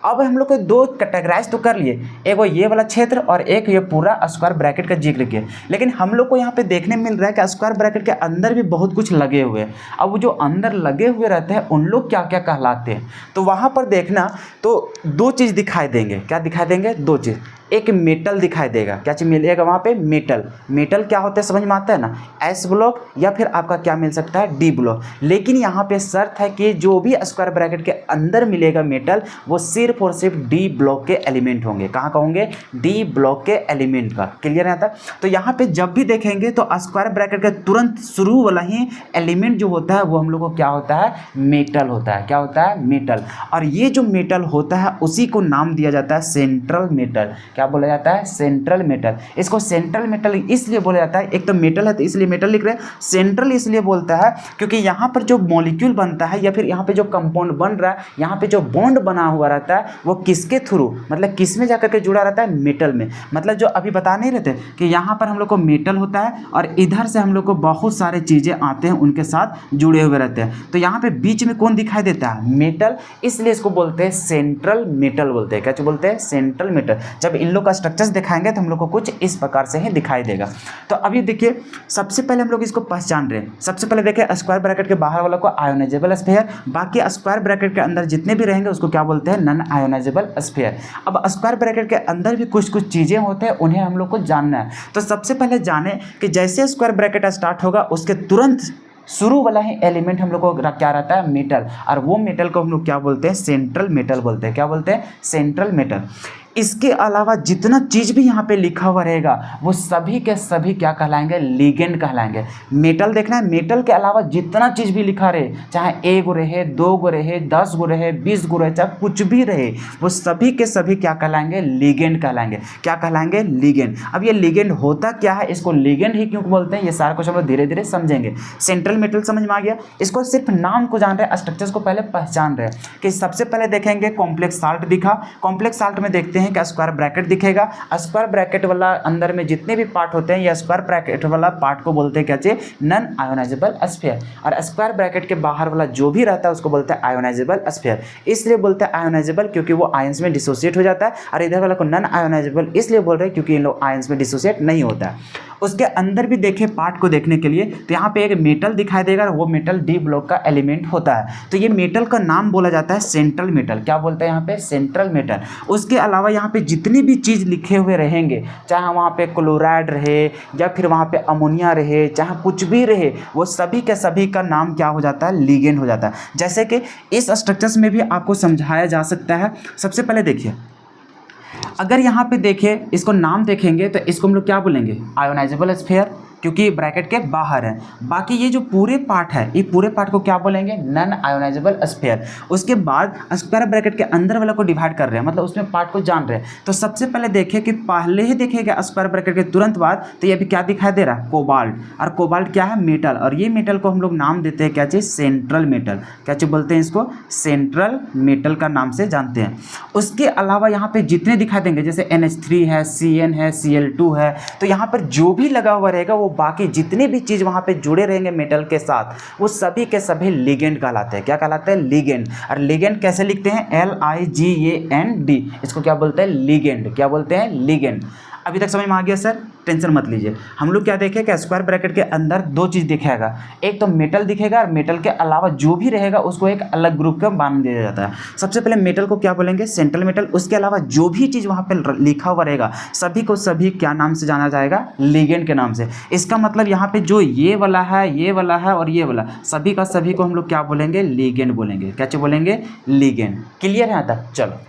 अब हम लोग को 2 कैटेगराइज तो कर लिए, एक वो ये वाला क्षेत्र और एक ये पूरा स्क्वायर ब्रैकेट का जिक्र किया, लेकिन हम लोग को यहाँ पे देखने मिल रहा है कि स्क्वायर ब्रैकेट के अंदर भी बहुत कुछ लगे हुए हैं। अब वो जो अंदर लगे हुए रहते हैं उन लोग क्या क्या कहलाते हैं? तो वहाँ पर देखना तो 2 चीज़ दिखाई देंगे। क्या दिखाई देंगे? 2 चीज़। एक मेटल दिखाई देगा। क्या चीज़ मिलेगा वहाँ पे? मेटल। मेटल क्या होता है समझ में आता है ना? एस ब्लॉक या फिर आपका क्या मिल सकता है? D block. लेकिन यहाँ पे शर्त है कि जो भी स्क्वायर ब्रैकेट के अंदर मिलेगा मेटल वो सिर्फ और सिर्फ डी ब्लॉक के एलिमेंट होंगे। कहाँ का होंगे? डी ब्लॉक के एलिमेंट का। क्लियर है? तो यहाँ पे जब भी देखेंगे तो स्क्वायर ब्रैकेट के तुरंत शुरू वाला ही एलिमेंट जो होता है वो हम लोग को क्या होता है? मेटल होता है। क्या होता है? मेटल। और ये जो मेटल होता है उसी को नाम दिया जाता है सेंट्रल मेटल। क्या बोला जाता है? Central metal. इसको सेंट्रल मेटल इसलिए बोला जाता है, एक तो मेटल है तो इसलिए मेटल लिख रहे हैं, सेंट्रल इसलिए बोलता है क्योंकि यहाँ पर जो मॉलिक्यूल बनता है या फिर यहाँ पे जो कंपाउंड बन रहा है, यहाँ पे जो बॉन्ड बना हुआ रहता है वो किसके थ्रू, मतलब किस में जाकर के जुड़ा रहता है? मेटल में। मतलब जो अभी बता नहीं रहते कि यहाँ पर हम लोग को मेटल होता है और इधर से हम लोग को बहुत सारे चीज़ें आते हैं उनके साथ जुड़े हुए रहते हैं, तो यहाँ पे बीच में कौन दिखाई देता है? मेटल। इसलिए इसको बोलते हैं सेंट्रल मेटल बोलते हैं। क्या बोलते हैं? Central metal. जब इन लोग का स्ट्रक्चर्स दिखाएंगे तो हम लोग को कुछ इस प्रकार से ही दिखाई देगा। तो अभी देखिए सबसे पहले हम लोग इसको पहचान रहे हैं। सबसे पहले देखिए स्क्वायर ब्रैकेट के बाहर वाला को आयोनाइजेबल स्फीयर, बाकी स्क्वायर ब्रैकेट के अंदर जितने भी रहेंगे उसको क्या बोलते हैं? Non ionisable sphere. अब स्क्वायर ब्रैकेट के अंदर भी कुछ चीज़ें होते हैं, उन्हें हम लोग को जानना है। तो सबसे पहले जाने कि जैसे स्क्वायर ब्रैकेट स्टार्ट होगा उसके तुरंत शुरू वाला ही एलिमेंट हम लोग को क्या रहता है? मेटल। और वो मेटल को हम लोग क्या बोलते हैं? सेंट्रल मेटल बोलते हैं। क्या बोलते हैं? Central metal. इसके अलावा जितना चीज़ भी यहाँ पे लिखा हुआ रहेगा वो सभी के सभी क्या कहलाएंगे? लिगेंड कहलाएंगे। मेटल देखना है, मेटल के अलावा जितना चीज़ भी लिखा रहे, चाहे 1 गो रहे, 2 गो रहे, 10 गो रहे, 20 गो रहे, चाहे कुछ भी रहे, वो सभी के सभी क्या कहलाएंगे? लिगेंड कहलाएंगे। क्या कहलाएंगे? लिगेंड। अब ये लिगेंड होता क्या है, इसको लिगेंड ही क्यों बोलते हैं, ये सारा कुछ हम लोग धीरे धीरे समझेंगे। सेंट्रल मेटल समझ में आ गया। इसको सिर्फ नाम को जान रहे हैं, स्ट्रक्चर्स को पहले पहचान रहे हैं कि सबसे पहले देखेंगे कॉम्प्लेक्स साल्ट दिखा। कॉम्प्लेक्स साल्ट में देखते हैं कि स्क्वायर ब्रैकेट दिखेगा। स्क्वायर ब्रैकेट वाला अंदर में जितने भी पार्ट होते हैं या स्क्वायर ब्रैकेट वाला पार्ट को बोलते हैं क्या चाहिए? Non ionisable sphere. और स्क्वायर ब्रैकेट के बाहर वाला जो भी रहता है उसको बोलते हैं आयोनाइजेबल स्फीयर। इसलिए बोलते हैं आयोनाइजेबल क्योंकि वो आयंस में डिसोसिएट हो जाता है, और इधर वाला को नॉन आयोनाइजेबल इसलिए बोल रहे हैं क्योंकि इन लोग आयंस में डिसोसिएट नहीं होता है। उसके अंदर भी देखें पार्ट को देखने के लिए तो यहाँ पे एक मेटल दिखाई देगा, वो मेटल डी ब्लॉक का एलिमेंट होता है। तो ये मेटल का नाम बोला जाता है सेंट्रल मेटल। क्या बोलते हैं यहाँ पे? Central metal. उसके अलावा यहाँ पे जितनी भी चीज़ लिखे हुए रहेंगे, चाहे वहाँ पे क्लोराइड रहे या फिर वहाँ पे अमोनिया रहे, चाहे कुछ भी रहे, वो सभी के सभी का नाम क्या हो जाता है? लिगेंड हो जाता है। जैसे कि इस स्ट्रक्चर्स में भी आपको समझाया जा सकता है। सबसे पहले देखिए, अगर यहाँ पे देखें, इसको नाम देखेंगे तो इसको हम लोग क्या बोलेंगे? आयोनाइजेबल स्फीयर, क्योंकि ब्रैकेट के बाहर है। बाकी ये जो पूरे पार्ट है, ये पूरे पार्ट को क्या बोलेंगे? Non ionisable sphere. उसके बाद स्क्वायर ब्रैकेट के अंदर वाला को डिवाइड कर रहे हैं, मतलब उसमें पार्ट को जान रहे हैं। तो सबसे पहले देखिए कि पहले ही देखेगा स्क्वायर ब्रैकेट के तुरंत बाद, तो ये भी क्या दिखाई दे रहा है? कोबाल्ट। और कोबाल्ट क्या है? मेटल। और ये मेटल को हम लोग नाम देते हैं क्या चीज़? Central metal. क्या चीज़ बोलते हैं इसको? सेंट्रल मेटल का नाम से जानते हैं। उसके अलावा यहाँ पे जितने दिखाई देंगे, जैसे NH3 है, CN है, Cl2 है, तो यहाँ पर जो भी लगा हुआ रहेगा वो बाकी जितनी भी चीज़ वहाँ पे जुड़े रहेंगे मेटल के साथ, वो सभी के सभी लिगेंड कहलाते हैं। क्या कहलाते हैं? लिगेंड। और लिगेंड कैसे लिखते हैं? LIGAND। इसको क्या बोलते हैं? लिगेंड। क्या बोलते हैं? लिगेंड। अभी तक समझ में आ गया सर? टेंशन मत लीजिए। हम लोग क्या देखेंगे? स्क्वायर ब्रैकेट के अंदर दो चीज़ दिखेगा, एक तो मेटल दिखेगा और मेटल के अलावा जो भी रहेगा उसको एक अलग ग्रुप का बांध दिया जाता है। सबसे पहले मेटल को क्या बोलेंगे? Central metal. उसके अलावा जो भी चीज़ वहाँ पे लिखा हुआ रहेगा सभी को सभी क्या नाम से जाना जाएगा? लिगेंड के नाम से। इसका मतलब यहाँ पे जो ये वाला है, ये वाला है और ये वाला, सभी का सभी को हम लोग क्या बोलेंगे? लिगेंड बोलेंगे। क्या चीज़ बोलेंगे? लिगेंड। क्लियर है यहाँ तक? चलो,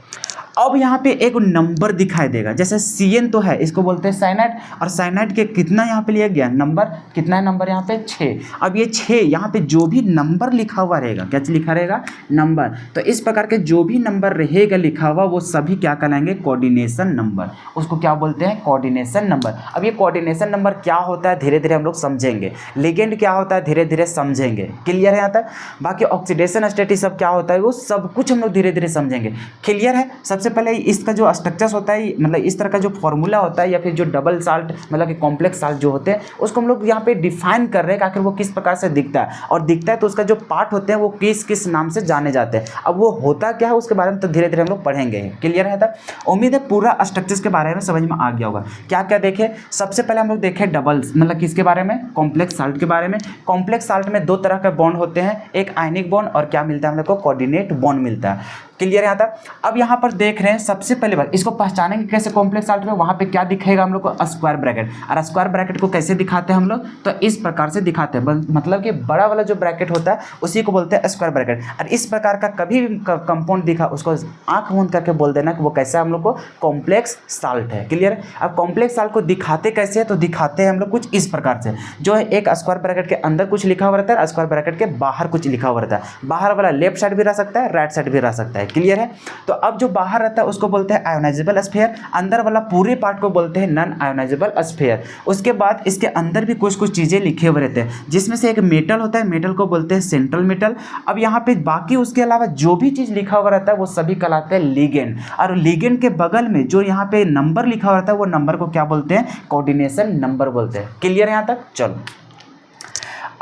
अब यहाँ पे एक नंबर दिखाई देगा, जैसे CN तो है, इसको बोलते हैं साइनाइड। और साइनाइड के कितना यहाँ पे लिया गया? नंबर। कितना है नंबर यहाँ पे? 6। अब ये 6 यहाँ पे जो भी नंबर लिखा हुआ रहेगा, क्या लिखा रहेगा? नंबर। तो इस प्रकार के जो भी नंबर रहेगा लिखा हुआ, वो सभी क्या कहलाएंगे? Coordination number. उसको क्या बोलते हैं? Coordination number. अब ये कोऑर्डिनेशन नंबर क्या होता है धीरे धीरे हम लोग समझेंगे। लिगेंड क्या होता है धीरे धीरे समझेंगे। क्लियर है यहाँ तक? बाकी ऑक्सीडेशन स्टेट सब क्या होता है, वो सब कुछ हम लोग धीरे धीरे समझेंगे। क्लियर है? सबसे पहले इसका जो स्ट्रक्चर्स होता है, मतलब इस तरह का जो फॉर्मूला होता है, या फिर जो डबल साल्ट मतलब कि कॉम्प्लेक्स साल्ट जो होते हैं, उसको हम लोग यहाँ पे डिफाइन कर रहे हैं कि आखिर वो किस प्रकार से दिखता है। और दिखता है तो उसका जो पार्ट होते हैं वो किस किस नाम से जाने जाते हैं। अब वो होता क्या है उसके बारे में तो धीरे धीरे हम लोग पढ़ेंगे। क्लियर है? उम्मीद है पूरा स्ट्रक्चर्स के बारे में समझ में आ गया होगा। क्या क्या देखे? सबसे पहले हम लोग देखें डबल्स, मतलब किसके बारे में? कॉम्प्लेक्स साल्ट के बारे में। कॉम्प्लेक्स साल्ट में दो तरह के बॉन्ड होते हैं, एक आयनिक बॉन्ड और क्या मिलता है हम लोग को? कोऑर्डिनेट बॉन्ड मिलता है। क्लियर है यहाँ तक? अब यहाँ पर देख रहे हैं, सबसे पहले बार इसको पहचानेंगे कैसे कॉम्प्लेक्स साल्ट में? वहाँ पे क्या दिखेगा हम लोग को? Square bracket. और स्क्वायर ब्रैकेट को कैसे दिखाते हैं हम लोग? तो इस प्रकार से दिखाते हैं, मतलब कि बड़ा वाला जो ब्रैकेट होता है उसी को बोलते हैं स्क्वायर ब्रैकेट। और इस प्रकार का कभी भी कंपाउंड दिखा, उसको आंख मूंद करके बोल देना कि वो कैसा हम लोग को? कॉम्प्लेक्स साल्ट है। क्लियर है? अब कॉम्प्लेक्स साल्ट को दिखाते कैसे है? तो दिखाते हैं हम लोग कुछ इस प्रकार से, जो है एक स्क्वायर ब्रैकेट के अंदर कुछ लिखा हुआ रहता है, स्क्वायर ब्रैकेट के बाहर कुछ लिखा हुआ रहता है। बाहर वाला लेफ्ट साइड भी रह सकता है, राइट साइड भी रह सकता है। क्लियर है? तो अब जो बाहर रहता है उसको बोलते हैं आयोनाइजेबल स्फीयर, अंदर वाला पूरे पार्ट को बोलते हैं नॉन आयोनाइजेबल स्फीयर। उसके बाद इसके अंदर भी कुछ कुछ चीज़ें लिखे हुए रहते हैं, जिसमें से एक मेटल होता है, मेटल को बोलते हैं सेंट्रल मेटल। अब यहाँ पे बाकी उसके अलावा जो भी चीज़ लिखा हुआ रहता है वो सभी कहलाते हैं लिगेंड। और लिगेंड के बगल में जो यहाँ पे नंबर लिखा हुआ रहता है वो नंबर को क्या बोलते हैं? कोऑर्डिनेशन नंबर बोलते हैं। क्लियर है यहाँ तक? चलो,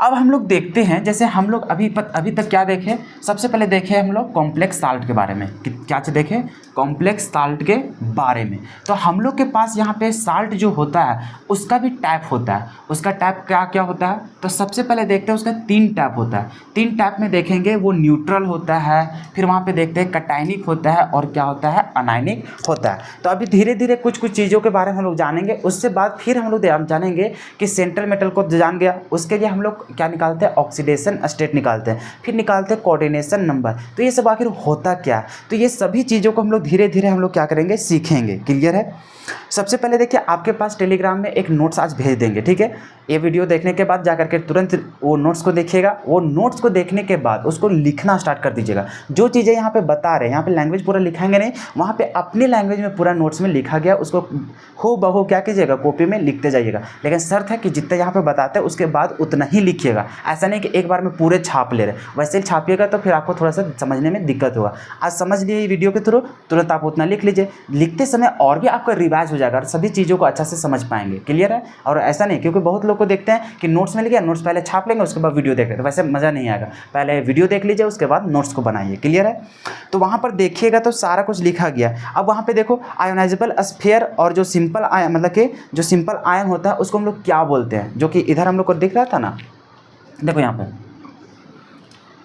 अब हम लोग देखते हैं, जैसे हम लोग अभी तक क्या देखें? सबसे पहले देखें हम लोग कॉम्प्लेक्स साल्ट के बारे में। क्या देखें? कॉम्प्लेक्स साल्ट के बारे में। तो हम लोग के पास यहाँ पे साल्ट जो होता है उसका भी टाइप होता है। उसका टाइप क्या क्या होता है? तो सबसे पहले देखते हैं उसका 3 टाइप होता है। 3 टाइप में देखेंगे, वो न्यूट्रल होता है, फिर वहाँ पे देखते हैं कटायनिक होता है, और क्या होता है? अनायनिक होता है। तो अभी धीरे धीरे कुछ कुछ चीज़ों के बारे में हम लोग जानेंगे। उससे बाद फिर हम लोग जानेंगे कि सेंट्रल मेटल को जान गया, उसके लिए हम लोग क्या निकालते हैं? ऑक्सीडेशन स्टेट निकालते हैं, फिर निकालते हैं कोऑर्डिनेशन नंबर। तो ये सब आखिर होता क्या? तो ये सभी चीज़ों को हम लोग धीरे धीरे हम लोग क्या करेंगे? सीखेंगे। क्लियर है? सबसे पहले देखिए, आपके पास टेलीग्राम में एक नोट्स आज भेज देंगे, ठीक है? ये वीडियो देखने के बाद जाकर के तुरंत वो नोट्स को देखिएगा। वो नोट्स को देखने के बाद उसको लिखना स्टार्ट कर दीजिएगा। जो चीज़ें यहाँ पे बता रहे हैं, यहाँ पे लैंग्वेज पूरा लिखाएंगे नहीं, वहाँ पे अपनी लैंग्वेज में पूरा नोट्स में लिखा गया, उसको हो बहू क्या कीजिएगा? कॉपी में लिखते जाइएगा। लेकिन शर्त है कि जितना यहाँ पे बताते हैं उसके बाद उतना ही लिखिएगा। ऐसा नहीं कि एक बार में पूरे छाप ले रहे, वैसे ही छापिएगा तो फिर आपको थोड़ा सा समझने में दिक्कत होगा। आज समझ लिए वीडियो के थ्रू, तुरंत आप उतना लिख लीजिए। लिखते समय और भी आपका रिवाइज हो जाएगा और सभी चीज़ों को अच्छा से समझ पाएंगे। क्लियर है? और ऐसा नहीं, क्योंकि बहुत लोग को देखते हैं कि नोट्स मिल गया, नोट्स पहले छाप लेंगे उसके बाद वीडियो देख लेंगे, तो वैसे मज़ा नहीं आएगा। पहले वीडियो देख लीजिए उसके बाद नोट्स को बनाइए। क्लियर है? तो वहाँ पर देखिएगा तो सारा कुछ लिखा गया। अब वहाँ पर देखो आयोनाइजेबल स्फीयर और जो सिंपल आयन, मतलब कि जो सिंपल आयन होता है उसको हम लोग क्या बोलते हैं, जो कि इधर हम लोग को दिख रहा था ना, देखो यहाँ पे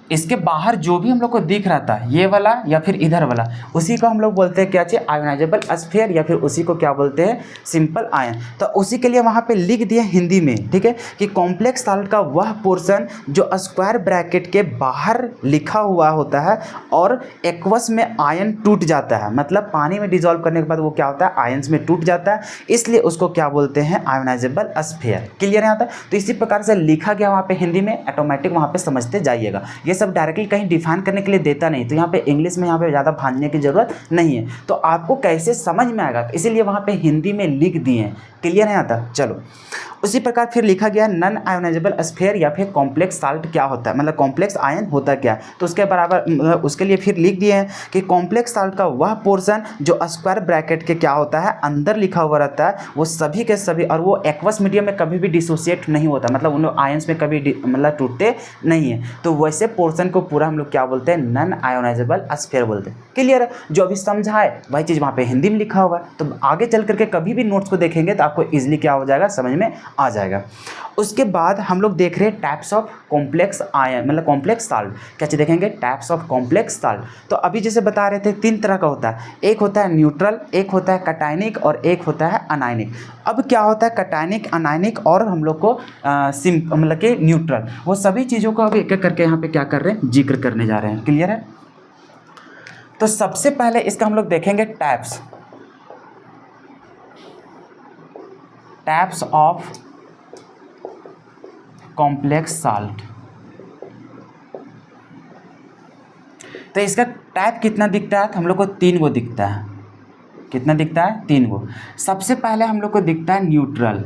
इसके बाहर जो भी हम लोग को दिख रहा था ये वाला या फिर इधर वाला, उसी को हम लोग बोलते हैं क्या चाहिए, आयोनाइजेबल स्फीयर, या फिर उसी को क्या बोलते हैं, सिंपल आयन। तो उसी के लिए वहाँ पे लिख दिया हिंदी में, ठीक है, कि कॉम्प्लेक्स सॉल्ट का वह पोर्शन जो स्क्वायर ब्रैकेट के बाहर लिखा हुआ होता है और एक्वस में आयन टूट जाता है, मतलब पानी में डिजोल्व करने के बाद वो क्या होता है, आयंस में टूट जाता है, इसलिए उसको क्या बोलते हैं, आयोनाइजेबल स्फीयर। क्लियर है यहाँ तक? तो इसी प्रकार से लिखा गया वहाँ पे हिंदी में, ऑटोमेटिक वहाँ पे समझते जाइएगा। ये सब डायरेक्टली कहीं डिफाइन करने के लिए देता नहीं, तो यहाँ पे इंग्लिश में यहाँ पे ज़्यादा भांजने की ज़रूरत नहीं है, तो आपको कैसे समझ में आएगा, इसीलिए वहाँ पे हिंदी में लिख दिए हैं। क्लियर है यहाँ तक? चलो, उसी प्रकार फिर लिखा गया नॉन आयोनाइजेबल स्फीयर या फिर कॉम्प्लेक्स सॉल्ट क्या होता है, मतलब कॉम्प्लेक्स आयन होता क्या है, तो उसके बराबर उसके लिए फिर लिख दिए हैं कि कॉम्प्लेक्स सॉल्ट का वह पोर्शन जो स्क्वायर ब्रैकेट के क्या होता है, अंदर लिखा हुआ रहता है, वो सभी के सभी, और वो एक्वस मीडियम में कभी भी डिसोसिएट नहीं होता, मतलब उन लोग आयंस में कभी मतलब टूटते नहीं है, तो वैसे पोर्शन को पूरा हम लोग क्या बोलते हैं, नॉन आयोनाइजेबल स्फीयर बोलते हैं। क्लियर है? जो अभी समझा है वही चीज़ वहाँ पे हिंदी में लिखा हुआ है, तो आगे चल करके कभी भी नोट्स को देखेंगे तो आपको ईजिली क्या हो जाएगा, समझ में आ जाएगा। उसके बाद हम लोग देख रहे हैं टाइप्स ऑफ कॉम्प्लेक्स आयन, मतलब कॉम्प्लेक्स सॉल्ट। क्या चीज़ देखेंगे, टाइप्स ऑफ कॉम्प्लेक्स सॉल्ट। तो अभी जैसे बता रहे थे 3 तरह का होता है, एक होता है न्यूट्रल, एक होता है कटायनिक और एक होता है अनायनिक। अब क्या होता है कटायनिक, अनायनिक और हम लोग को मतलब कि न्यूट्रल, वो सभी चीज़ों को अभी एक एक करके यहाँ पे क्या कर रहे हैं, जिक्र करने जा रहे हैं। क्लियर है? तो सबसे पहले इसका हम लोग देखेंगे टाइप्स ऑफ कॉम्प्लेक्स सॉल्ट। तो इसका टाइप कितना दिखता है, तो हम लोग को 3 गो दिखता है। कितना दिखता है? 3 गो। सबसे पहले हम लोग को दिखता है न्यूट्रल।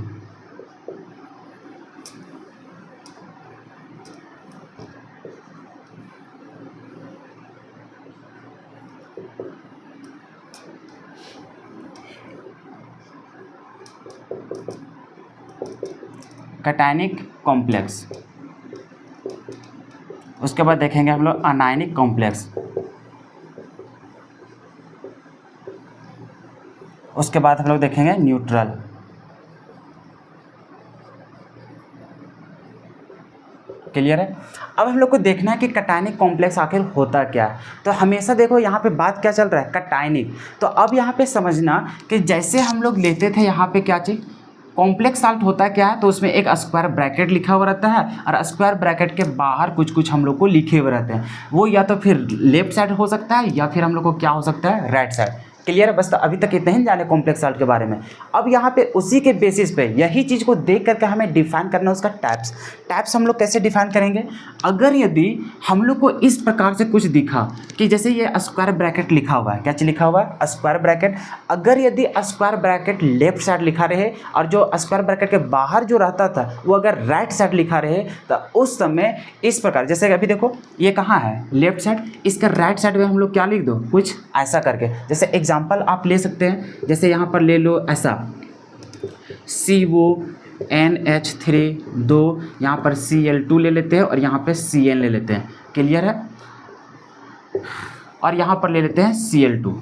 Cationic complex. उसके बाद देखेंगे हम लोग अनायनिक कॉम्प्लेक्स। उसके बाद हम लोग देखेंगे न्यूट्रल। क्लियर है? अब हम लोग को देखना है कि कटायनिक कॉम्प्लेक्स आखिर होता क्या है। तो हमेशा देखो यहाँ पे बात क्या चल रहा है, कटायनिक। तो अब यहाँ पे समझना कि जैसे हम लोग लेते थे यहाँ पे क्या चीज़, कॉम्प्लेक्स सॉल्ट होता क्या है, तो उसमें एक स्क्वायर ब्रैकेट लिखा हुआ रहता है और स्क्वायर ब्रैकेट के बाहर कुछ कुछ हम लोग को लिखे हुए रहते हैं, वो या तो फिर लेफ्ट साइड हो सकता है या फिर हम लोग को क्या हो सकता है, राइट साइड। क्लियर है? बस तो अभी तक इतना ही जाने कॉम्प्लेक्स सॉल्ट के बारे में। अब यहाँ पे उसी के बेसिस पे यही चीज़ को देख करके हमें डिफाइन करना है उसका टाइप्स हम लोग कैसे डिफाइन करेंगे। अगर यदि हम लोग को इस प्रकार से कुछ दिखा कि जैसे ये स्क्वायर ब्रैकेट लिखा हुआ है, क्या चीज़ लिखा हुआ है, स्क्वायर ब्रैकेट। अगर यदि स्क्वायर ब्रैकेट लेफ्ट साइड लिखा रहे और जो स्क्वायर ब्रैकेट के बाहर जो रहता था वो अगर राइट साइड लिखा रहे, तो उस समय इस प्रकार, जैसे अभी देखो ये कहाँ है, लेफ्ट साइड, इसका राइट साइड में हम लोग क्या लिख दो, कुछ ऐसा करके। जैसे एग्जाम्पल आप ले सकते हैं, जैसे यहाँ पर ले लो ऐसा CONH3 2, यहाँ पर Cl2 ले लेते हैं और यहाँ पे Cn ले लेते हैं। क्लियर है? और यहाँ पर ले लेते हैं Cl2।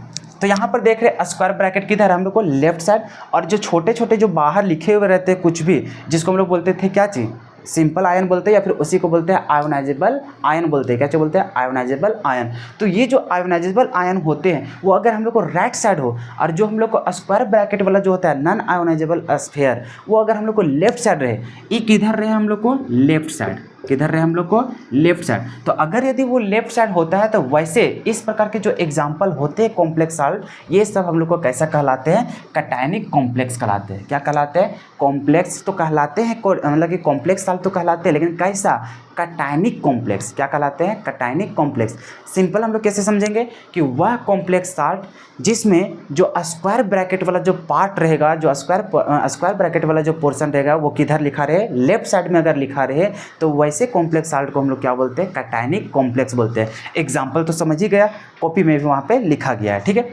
तो यहाँ पर देख रहे हैं स्क्वायर ब्रैकेट किधर है, हम लोग को लेफ्ट साइड, और जो छोटे छोटे जो बाहर लिखे हुए रहते हैं कुछ भी, जिसको हम लोग बोलते थे क्या चीज़, सिंपल आयन बोलते हैं या फिर उसी को बोलते हैं आयोनाइजेबल आयन बोलते हैं। क्या बोलते हैं, आयोनाइजेबल आयन। तो ये जो आयोनाइजेबल आयन होते हैं वो अगर हम लोग को राइट साइड हो, और जो हम लोग को स्क्वायर ब्रैकेट वाला जो होता है नॉन आयोनाइजेबल स्फीयर, वो अगर हम लोग को लेफ्ट साइड रहे, ये किधर रहे हम लोग को, लेफ्ट साइड। किधर रहे हम लोग को, लेफ्ट साइड। तो अगर यदि वो लेफ्ट साइड होता है तो वैसे इस प्रकार के जो एग्जाम्पल होते हैं कॉम्प्लेक्स सॉल्ट, ये सब हम लोग को कैसा कहलाते हैं, कटायनिक कॉम्प्लेक्स कहलाते हैं। क्या कहलाते हैं, कॉम्प्लेक्स तो कहलाते हैं, मतलब कि कॉम्प्लेक्स सॉल्ट तो कहलाते हैं, लेकिन कैसा, कटायनिक कॉम्प्लेक्स। क्या कहलाते हैं, कटायनिक कॉम्प्लेक्स। सिंपल हम लोग कैसे समझेंगे कि वह कॉम्प्लेक्स सॉल्ट जिसमें जो स्क्वायर ब्रैकेट वाला जो पार्ट रहेगा, जो स्क्वायर ब्रैकेट वाला जो पोर्शन रहेगा वो किधर लिखा रहे, लेफ्ट साइड में अगर लिखा रहे, तो वैसे कॉम्प्लेक्स सॉल्ट को हम लोग क्या बोलते हैं, कटायनिक कॉम्प्लेक्स बोलते हैं। एग्जाम्पल तो समझ ही गया, कॉपी में भी वहाँ पे लिखा गया है। ठीक है?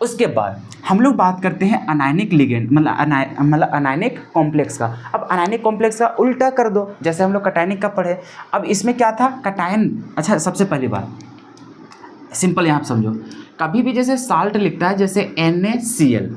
उसके बाद हम लोग बात करते हैं अनायनिक लिगेंड, मतलब अनायनिक कॉम्प्लेक्स का। अब अनायनिक कॉम्प्लेक्स का उल्टा कर दो, जैसे हम लोग कटायनिक का पढ़े। अब इसमें क्या था, कटायन। अच्छा, सबसे पहली बात सिंपल यहाँ समझो, कभी भी जैसे साल्ट लिखता है जैसे NaCl,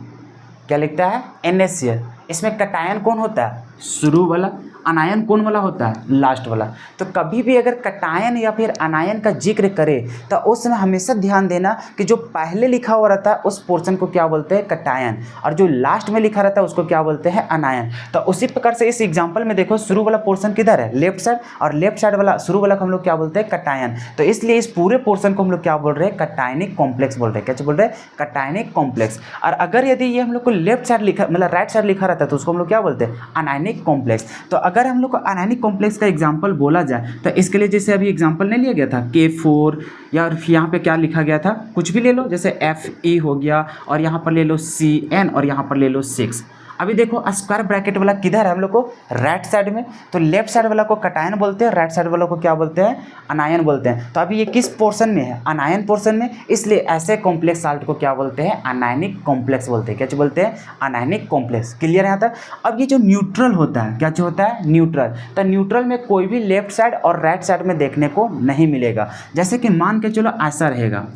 क्या लिखता है NaCl, इसमें कटायन कौन होता है, शुरू वाला, अनायन कौन वाला होता है, लास्ट वाला। तो कभी भी अगर कटायन या फिर अनायन का जिक्र करे तो उस समय हमेशा ध्यान देना कि जो पहले लिखा हुआ रहता है उस पोर्शन को क्या बोलते हैं, कटायन, और जो लास्ट में लिखा रहता है उसको क्या बोलते हैं, अनायन। तो उसी प्रकार से इस एग्जाम्पल में देखो, शुरू वाला पोर्शन किधर है, लेफ्ट साइड, और लेफ्ट साइड वाला शुरू वाला को हम लोग क्या बोलते हैं, कटायन। तो इसलिए इस पूरे पोर्शन को हम लोग क्या बोल रहे हैं, कटायनिक कॉम्प्लेक्स बोल रहे हैं। क्या बोल रहे हैं, कटायनिक कॉम्प्लेक्स। और अगर यदि ये हम लोग को लेफ्ट साइड लिखा, मतलब राइट साइड लिखा रहता है तो उसको हम लोग क्या बोलते हैं, अनायनिक कॉम्प्लेक्स। तो अगर हम लोग को अनायनिक कॉम्प्लेक्स का एग्जांपल बोला जाए तो इसके लिए जैसे अभी एग्जांपल नहीं लिया गया था K4, या यहाँ पे क्या लिखा गया था, कुछ भी ले लो, जैसे Fe हो गया, और यहाँ पर ले लो Cn, और यहाँ पर ले लो 6। अभी देखो स्क्वायर ब्रैकेट वाला किधर है, हम लोग को राइट साइड में। तो लेफ्ट साइड वाला को कटायन बोलते हैं, राइट साइड वाला को क्या बोलते हैं, अनायन बोलते हैं। तो अभी ये किस पोर्शन में है, अनायन पोर्शन में, इसलिए ऐसे कॉम्प्लेक्स साल्ट को क्या बोलते हैं, अनायनिक कॉम्प्लेक्स बोलते हैं। क्या बोलते हैं, अनायनिक कॉम्प्लेक्स। क्लियर है यहाँ तक। अब ये जो न्यूट्रल होता है, क्या होता है, न्यूट्रल। तो न्यूट्रल में कोई भी लेफ्ट साइड और राइट साइड में देखने को नहीं मिलेगा। जैसे कि मान के चलो ऐसा रहेगा,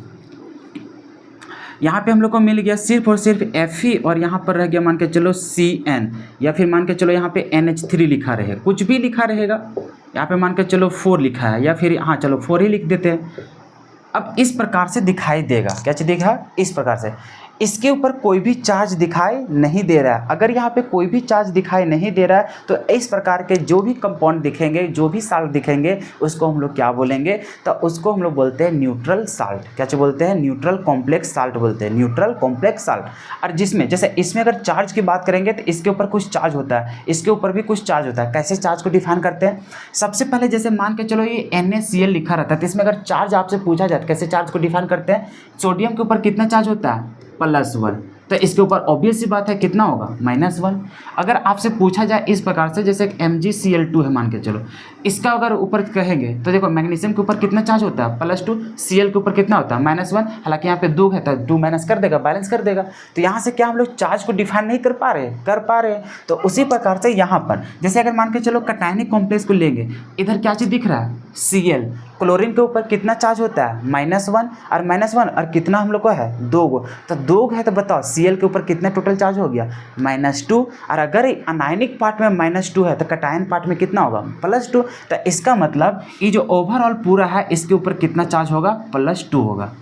यहाँ पे हम लोग को मिल गया सिर्फ और सिर्फ Fe, और यहाँ पर रह गया मान के चलो Cn, या फिर मान के चलो यहाँ पे NH3 लिखा रहे, कुछ भी लिखा रहेगा। यहाँ पे मान के चलो 4 लिखा है, या फिर हाँ चलो 4 ही लिख देते हैं। अब इस प्रकार से दिखाई देगा, क्या चीज़ दिखा, इस प्रकार से। इसके ऊपर कोई भी चार्ज दिखाई नहीं दे रहा है। अगर यहाँ पे कोई भी चार्ज दिखाई नहीं दे रहा है तो इस प्रकार के जो भी कंपाउंड दिखेंगे, जो भी साल्ट दिखेंगे, उसको हम लोग क्या बोलेंगे, तो उसको हम लोग बोलते हैं न्यूट्रल साल्ट। क्या बोलते हैं, न्यूट्रल कॉम्प्लेक्स साल्ट बोलते हैं, न्यूट्रल कॉम्प्लेक्स साल्ट। और जिसमें जैसे इसमें अगर चार्ज की बात करेंगे तो इसके ऊपर कुछ चार्ज होता है, इसके ऊपर भी कुछ चार्ज होता है। कैसे चार्ज को डिफाइन करते हैं, सबसे पहले जैसे मान के चलो ये NaCl लिखा रहता है, तो इसमें अगर चार्ज आपसे पूछा जाए कैसे चार्ज को डिफाइन करते हैं, सोडियम के ऊपर कितना चार्ज होता है, +1, तो इसके ऊपर ऑब्वियस सी बात है कितना होगा, -1। अगर आपसे पूछा जाए इस प्रकार से, जैसे MgCl2 है मान के चलो, इसका अगर ऊपर कहेंगे तो देखो मैग्नीशियम के ऊपर कितना चार्ज होता है, +2, Cl के ऊपर कितना होता है, -1। हालांकि यहाँ पे 2 है तो 2 माइनस कर देगा, बैलेंस कर देगा। तो यहाँ से क्या हम लोग चार्ज को डिफाइन नहीं कर पा रहे। तो उसी प्रकार से यहाँ पर जैसे अगर मान के चलो कटायनिक कॉम्प्लेक्स को लेंगे, इधर क्या चीज़ दिख रहा है, Cl। क्लोरीन के ऊपर कितना चार्ज होता है, -1, और -1 और कितना हम लोग को है, 2 गो। तो 2 है तो बताओ Cl के ऊपर कितना टोटल चार्ज हो गया, -2। और अगर अनायनिक पार्ट में -2 है तो कटायन पार्ट में कितना होगा, +2। तो इसका मतलब ये जो ओवरऑल पूरा है इसके ऊपर कितना चार्ज होगा, +2 होगा।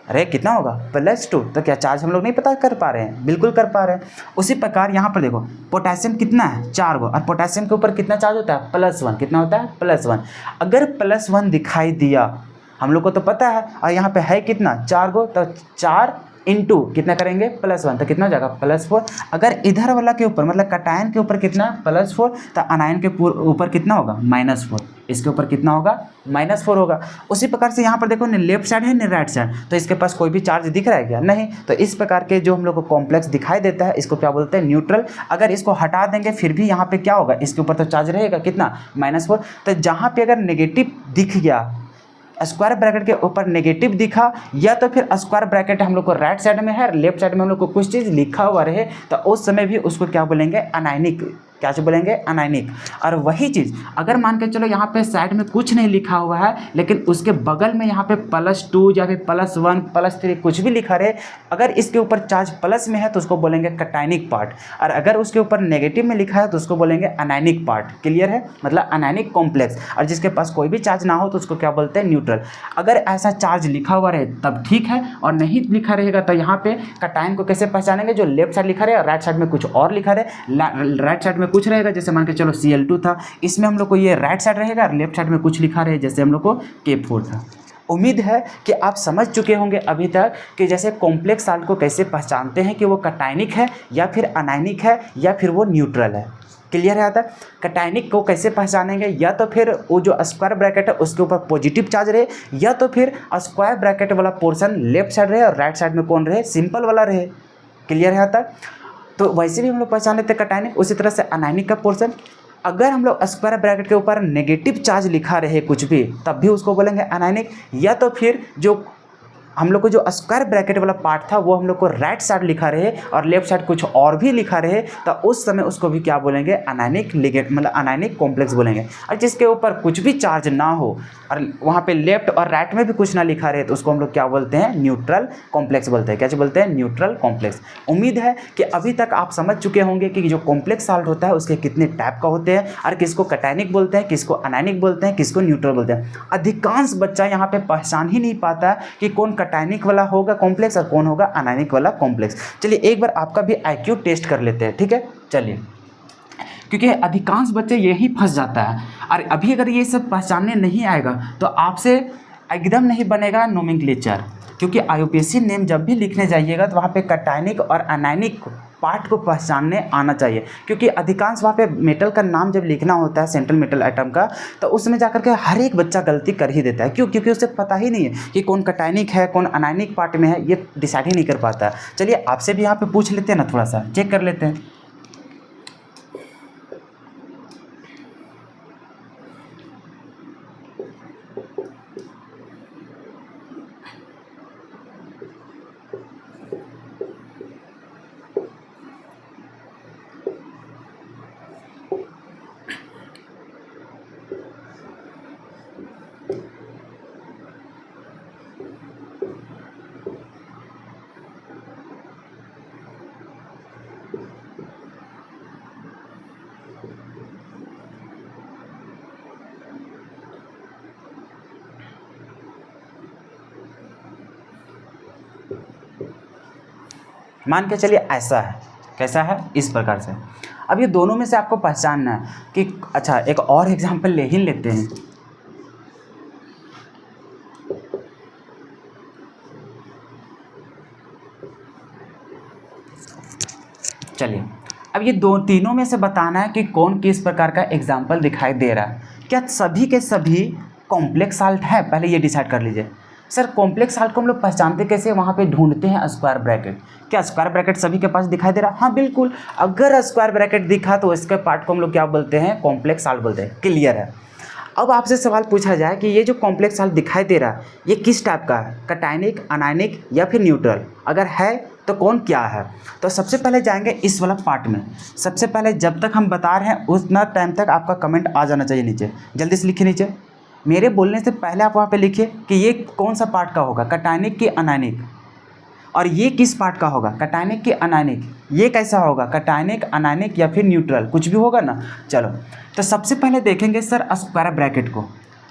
अरे कितना होगा, +2। तो क्या चार्ज हम लोग नहीं पता कर पा रहे हैं, बिल्कुल कर पा रहे हैं। उसी प्रकार यहाँ पर देखो पोटेशियम कितना है, 4 गो, और पोटेशियम के ऊपर कितना चार्ज होता है, +1। कितना होता है, +1। अगर +1 दिखाई दिया हम लोग को तो पता है, और यहाँ पे है कितना, 4 गो, तो 4 इंटू कितना करेंगे, +1, तो कितना हो जाएगा, +4। अगर इधर वाला के ऊपर मतलब कटायन के ऊपर कितना, +4, तो अनायन के ऊपर कितना होगा, -4। इसके ऊपर कितना होगा, -4 होगा। उसी प्रकार से यहाँ पर देखो न लेफ्ट साइड है न राइट साइड, तो इसके पास कोई भी चार्ज दिख रहा है क्या, नहीं। तो इस प्रकार के जो हम लोग को कॉम्प्लेक्स दिखाई देता है इसको क्या बोलते हैं, न्यूट्रल। अगर इसको हटा देंगे फिर भी यहाँ पे क्या होगा, इसके ऊपर तो चार्ज रहेगा कितना, -4। तो जहाँ पे अगर नेगेटिव दिख गया, स्क्वायर ब्रैकेट के ऊपर नेगेटिव दिखा, या तो फिर स्क्वायर ब्रैकेट हम लोग को राइट साइड में है, लेफ्ट साइड में हम लोग को कुछ चीज़ लिखा हुआ रहे, तो उस समय भी उसको क्या बोलेंगे, अनायनिक। क्या बोलेंगे, अनायनिक। और वही चीज़ अगर मान के चलो यहाँ पे साइड में कुछ नहीं लिखा हुआ है, लेकिन उसके बगल में यहाँ पे +2 या फिर +1 +3 कुछ भी लिखा रहे, अगर इसके ऊपर चार्ज प्लस में है तो उसको बोलेंगे कटायनिक पार्ट, और अगर उसके ऊपर नेगेटिव में लिखा है तो उसको बोलेंगे अनायनिक पार्ट। क्लियर है, मतलब अनायनिक कॉम्प्लेक्स। और जिसके पास कोई भी चार्ज ना हो तो उसको क्या बोलते हैं, न्यूट्रल। अगर ऐसा चार्ज लिखा हुआ रहे तब ठीक है, और नहीं लिखा रहेगा तो यहाँ पे कटायन को कैसे पहचानेंगे, जो लेफ्ट साइड लिखा रहे और राइट साइड में कुछ और लिखा रहे, राइट साइड में कुछ रहेगा, जैसे मान के चलो Cl2 था, इसमें हम लोग को ये राइट साइड रहेगा, और लेफ्ट साइड में कुछ लिखा रहे, जैसे हम लोग को K4 था। उम्मीद है कि आप समझ चुके होंगे अभी तक कि जैसे कॉम्प्लेक्स साल्ट को कैसे पहचानते हैं कि वो कटायनिक है या फिर अनायनिक है या फिर वो न्यूट्रल है। क्लियर है आता है। कटायनिक को कैसे पहचानेंगे, या तो फिर वो जो स्क्वायर ब्रैकेट है उसके ऊपर पॉजिटिव चार्ज रहे, या तो फिर स्क्वायर ब्रैकेट वाला पोर्शन लेफ्ट साइड रहे और राइट साइड में कौन रहे, सिंपल वाला रहे। क्लियर है आता है। तो वैसे भी हम लोग पहचान लेते हैं कटायनिक। उसी तरह से अनायनिक का पोर्शन, अगर हम लोग स्क्वायर ब्रैकेट के ऊपर नेगेटिव चार्ज लिखा रहे कुछ भी, तब भी उसको बोलेंगे अनायनिक। या तो फिर जो हम लोग को जो स्क्वायर ब्रैकेट वाला पार्ट था वो हम लोग को राइट साइड लिखा रहे और लेफ्ट साइड कुछ और भी लिखा रहे, तो उस समय उसको भी क्या बोलेंगे, अनायनिक लिगेंड मतलब अनायनिक कॉम्प्लेक्स बोलेंगे। और जिसके ऊपर कुछ भी चार्ज ना हो और वहाँ पे लेफ्ट और राइट में भी कुछ ना लिखा रहे तो उसको हम लोग क्या बोलते हैं, न्यूट्रल कॉम्प्लेक्स बोलते हैं। क्या बोलते हैं, न्यूट्रल कॉम्प्लेक्स। उम्मीद है कि अभी तक आप समझ चुके होंगे कि जो कॉम्प्लेक्स साल्ट होता है उसके कितने टाइप का होते हैं और किसको कैटायनिक बोलते हैं, किसको अनायनिक बोलते हैं, किसको न्यूट्रल बोलते हैं। अधिकांश बच्चा यहाँ पे पहचान ही नहीं पाता कि कौन कैटायनिक वाला होगा कॉम्प्लेक्स और कौन होगा अनायनिक वाला कॉम्प्लेक्स। चलिए एक बार आपका भी IQ टेस्ट कर लेते हैं, ठीक है। चलिए, क्योंकि अधिकांश बच्चे यही फंस जाता है और अभी अगर ये सब पहचानने नहीं आएगा तो आपसे एकदम नहीं बनेगा नोमेनक्लेचर, क्योंकि IUPAC नेम जब भी लिखने जाइएगा तो वहाँ पे कैटायनिक और अनायनिक पार्ट को पहचानने आना चाहिए, क्योंकि अधिकांश वहाँ पे मेटल का नाम जब लिखना होता है सेंट्रल मेटल आइटम का तो उसमें जाकर के हर एक बच्चा गलती कर ही देता है। क्यों? क्योंकि उसे पता ही नहीं है कि कौन कैटायनिक है कौन अनायनिक पार्ट में है, ये डिसाइड ही नहीं कर पाता। चलिए आपसे भी यहाँ पे पूछ लेते हैं ना, थोड़ा सा चेक कर लेते हैं। मान के चलिए ऐसा है, कैसा है, इस प्रकार से। अब ये दोनों में से आपको पहचानना है कि अच्छा एक और एग्जांपल ले ही लेते हैं। चलिए अब ये तीनों में से बताना है कि कौन किस प्रकार का एग्जाम्पल दिखाई दे रहा है। क्या सभी के सभी कॉम्प्लेक्स साल्ट है, पहले ये डिसाइड कर लीजिए। सर कॉम्प्लेक्स साल्ट को हम लोग पहचानते कैसे, वहाँ पे ढूंढते हैं स्क्वायर ब्रैकेट। क्या स्क्वायर ब्रैकेट सभी के पास दिखाई दे रहा है? हाँ बिल्कुल, अगर स्क्वायर ब्रैकेट दिखा तो इसके पार्ट को हम लोग क्या बोलते हैं, कॉम्प्लेक्स साल्ट बोलते हैं। क्लियर है। अब आपसे सवाल पूछा जाए कि ये जो कॉम्प्लेक्स साल्ट दिखाई दे रहा है ये किस टाइप का है, कैटायनिक, अनायनिक या फिर न्यूट्रल? अगर है तो कौन क्या है? तो सबसे पहले जाएंगे इस वाला पार्ट में। सबसे पहले जब तक हम बता रहे हैं उतना टाइम तक आपका कमेंट आ जाना चाहिए नीचे, जल्दी से लिखिए नीचे। मेरे बोलने से पहले आप वहाँ पे लिखिए कि ये कौन सा पार्ट का होगा, कैटायनिक की अनायनिक, और ये किस पार्ट का होगा, कैटायनिक की अनायनिक। ये कैसा होगा, कैटायनिक, अनायनिक या फिर न्यूट्रल, कुछ भी होगा ना। चलो तो सबसे पहले देखेंगे सर स्क्वायर ब्रैकेट को।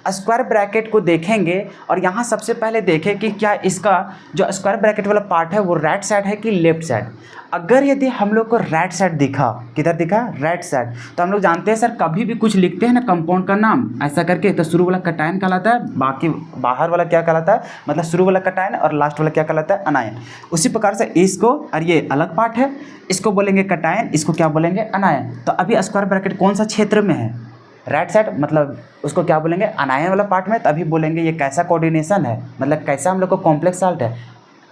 स्क्वायर ब्रैकेट को देखेंगे और यहाँ सबसे पहले देखें कि क्या इसका जो स्क्वायर ब्रैकेट वाला पार्ट है वो राइट साइड है कि लेफ्ट साइड। अगर यदि हम लोग को राइट साइड दिखा, किधर दिखा, राइट साइड, तो हम लोग जानते हैं सर कभी भी कुछ लिखते हैं ना कंपाउंड का नाम ऐसा करके तो शुरू वाला कैटायन कहलाता है, बाकी बाहर वाला क्या कहलाता है, मतलब शुरू वाला कैटायन और लास्ट वाला क्या कहलाता है, अनायन। उसी प्रकार से इसको, और ये अलग पार्ट है, इसको बोलेंगे कैटायन, इसको क्या बोलेंगे, अनायन। तो अभी स्क्वायर ब्रैकेट कौन सा क्षेत्र में है, राइट साइड, मतलब उसको क्या बोलेंगे, अनायन वाला पार्ट में। तभी बोलेंगे ये कैसा कोऑर्डिनेशन है, मतलब कैसा हम लोग को कॉम्प्लेक्स साल्ट है,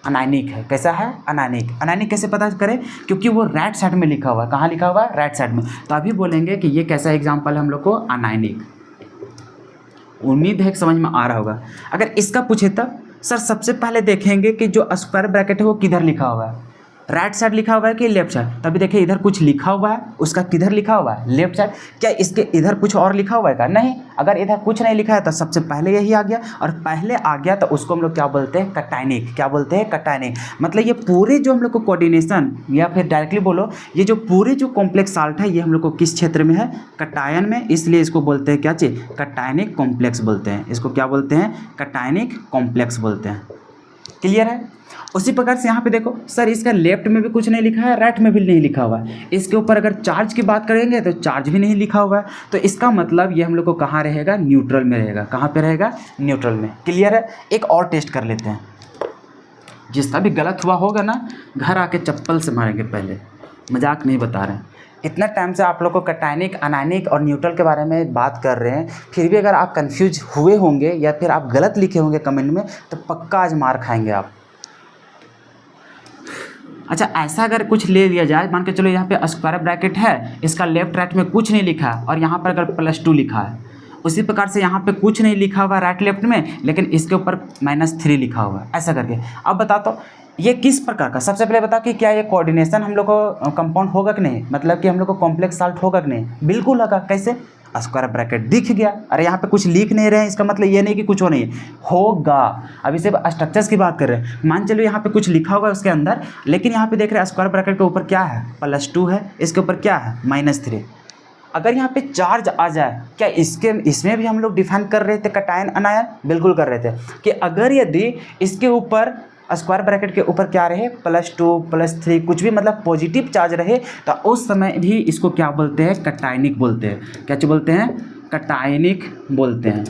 अनायनिक है। कैसा है, अनायनिक। अनायनिक कैसे पता करें, क्योंकि वो राइट साइड में लिखा हुआ है। कहाँ लिखा हुआ है, राइट साइड में। तो अभी बोलेंगे कि ये कैसा एग्जाम्पल है हम लोग को, अनायनिक। उम्मीद है कि समझ में आ रहा होगा। अगर इसका पूछे तब सर सबसे पहले देखेंगे कि जो स्क्वायर ब्रैकेट है वो किधर लिखा हुआ है, राइट साइड लिखा हुआ है कि लेफ्ट साइड। तभी देखिए इधर कुछ लिखा हुआ है, उसका किधर लिखा हुआ है, लेफ्ट साइड। क्या इसके इधर कुछ और लिखा हुआ है क्या, नहीं। अगर इधर कुछ नहीं लिखा है तो सबसे पहले यही आ गया, और पहले आ गया तो उसको हम लोग क्या बोलते हैं, कैटायनिक। क्या बोलते हैं, कैटायनिक। मतलब ये पूरे जो हम लोग को कोऑर्डिनेशन, या फिर डायरेक्टली बोलो ये जो पूरे जो कॉम्प्लेक्स साल्ट है ये हम लोग को किस क्षेत्र में है, कैटायन में। इसलिए इसको बोलते हैं क्या चीज़, कैटायनिक कॉम्प्लेक्स बोलते हैं। इसको क्या बोलते हैं, कैटायनिक कॉम्प्लेक्स बोलते हैं। क्लियर है। उसी प्रकार से यहाँ पे देखो सर इसका लेफ्ट में भी कुछ नहीं लिखा है, राइट में भी नहीं लिखा हुआ है। इसके ऊपर अगर चार्ज की बात करेंगे तो चार्ज भी नहीं लिखा हुआ है। तो इसका मतलब ये हम लोग को कहाँ रहेगा, न्यूट्रल में रहेगा। कहाँ पे रहेगा, न्यूट्रल में। क्लियर है। एक और टेस्ट कर लेते हैं, जिसका भी गलत हुआ होगा ना घर आके चप्पल से मारेंगे, पहले मजाक नहीं बता रहे हैं। इतना टाइम से आप लोग को कैटायनिक, अनायनिक और न्यूट्रल के बारे में बात कर रहे हैं, फिर भी अगर आप कंफ्यूज हुए होंगे या फिर आप गलत लिखे होंगे कमेंट में तो पक्का आज मार खाएंगे आप। अच्छा ऐसा अगर कुछ ले लिया जाए, मान के चलो यहाँ पे स्क्वायर ब्रैकेट है, इसका लेफ्ट राइट में कुछ नहीं लिखा है और यहाँ पर अगर +2 लिखा है उसी प्रकार से यहाँ पे कुछ नहीं लिखा हुआ राइट लेफ्ट में, लेकिन इसके ऊपर -3 लिखा हुआ है, ऐसा करके। अब बता तो ये किस प्रकार का, सबसे पहले बताओ कि क्या ये कोऑर्डिनेशन हम लोग को कंपाउंड होगा कि नहीं, मतलब कि हम लोग को कॉम्प्लेक्स साल्ट होगा कि नहीं? बिल्कुल होगा। कैसे? स्क्वायर ब्रैकेट दिख गया। अरे यहाँ पे कुछ लिख नहीं रहे हैं, इसका मतलब ये नहीं कि कुछ हो नहीं होगा। अभी सिर्फ स्ट्रक्चर्स की बात कर रहे हैं। मान चलो यहाँ पे कुछ लिखा होगा उसके अंदर, लेकिन यहाँ पे देख रहे हैं स्क्वायर ब्रैकेट के ऊपर क्या है, +2 है, इसके ऊपर क्या है, -3। अगर यहाँ पे चार्ज आ जाए, क्या इसमें भी हम लोग डिफाइन कर रहे थे कटायन अनायन? बिल्कुल कर रहे थे कि अगर यदि इसके ऊपर स्क्वायर ब्रैकेट के ऊपर क्या रहे, +2 +3 कुछ भी मतलब पॉजिटिव चार्ज रहे, तो उस समय भी इसको क्या बोलते हैं, कटायनिक बोलते हैं। क्या बोलते हैं? कटायनिक बोलते हैं।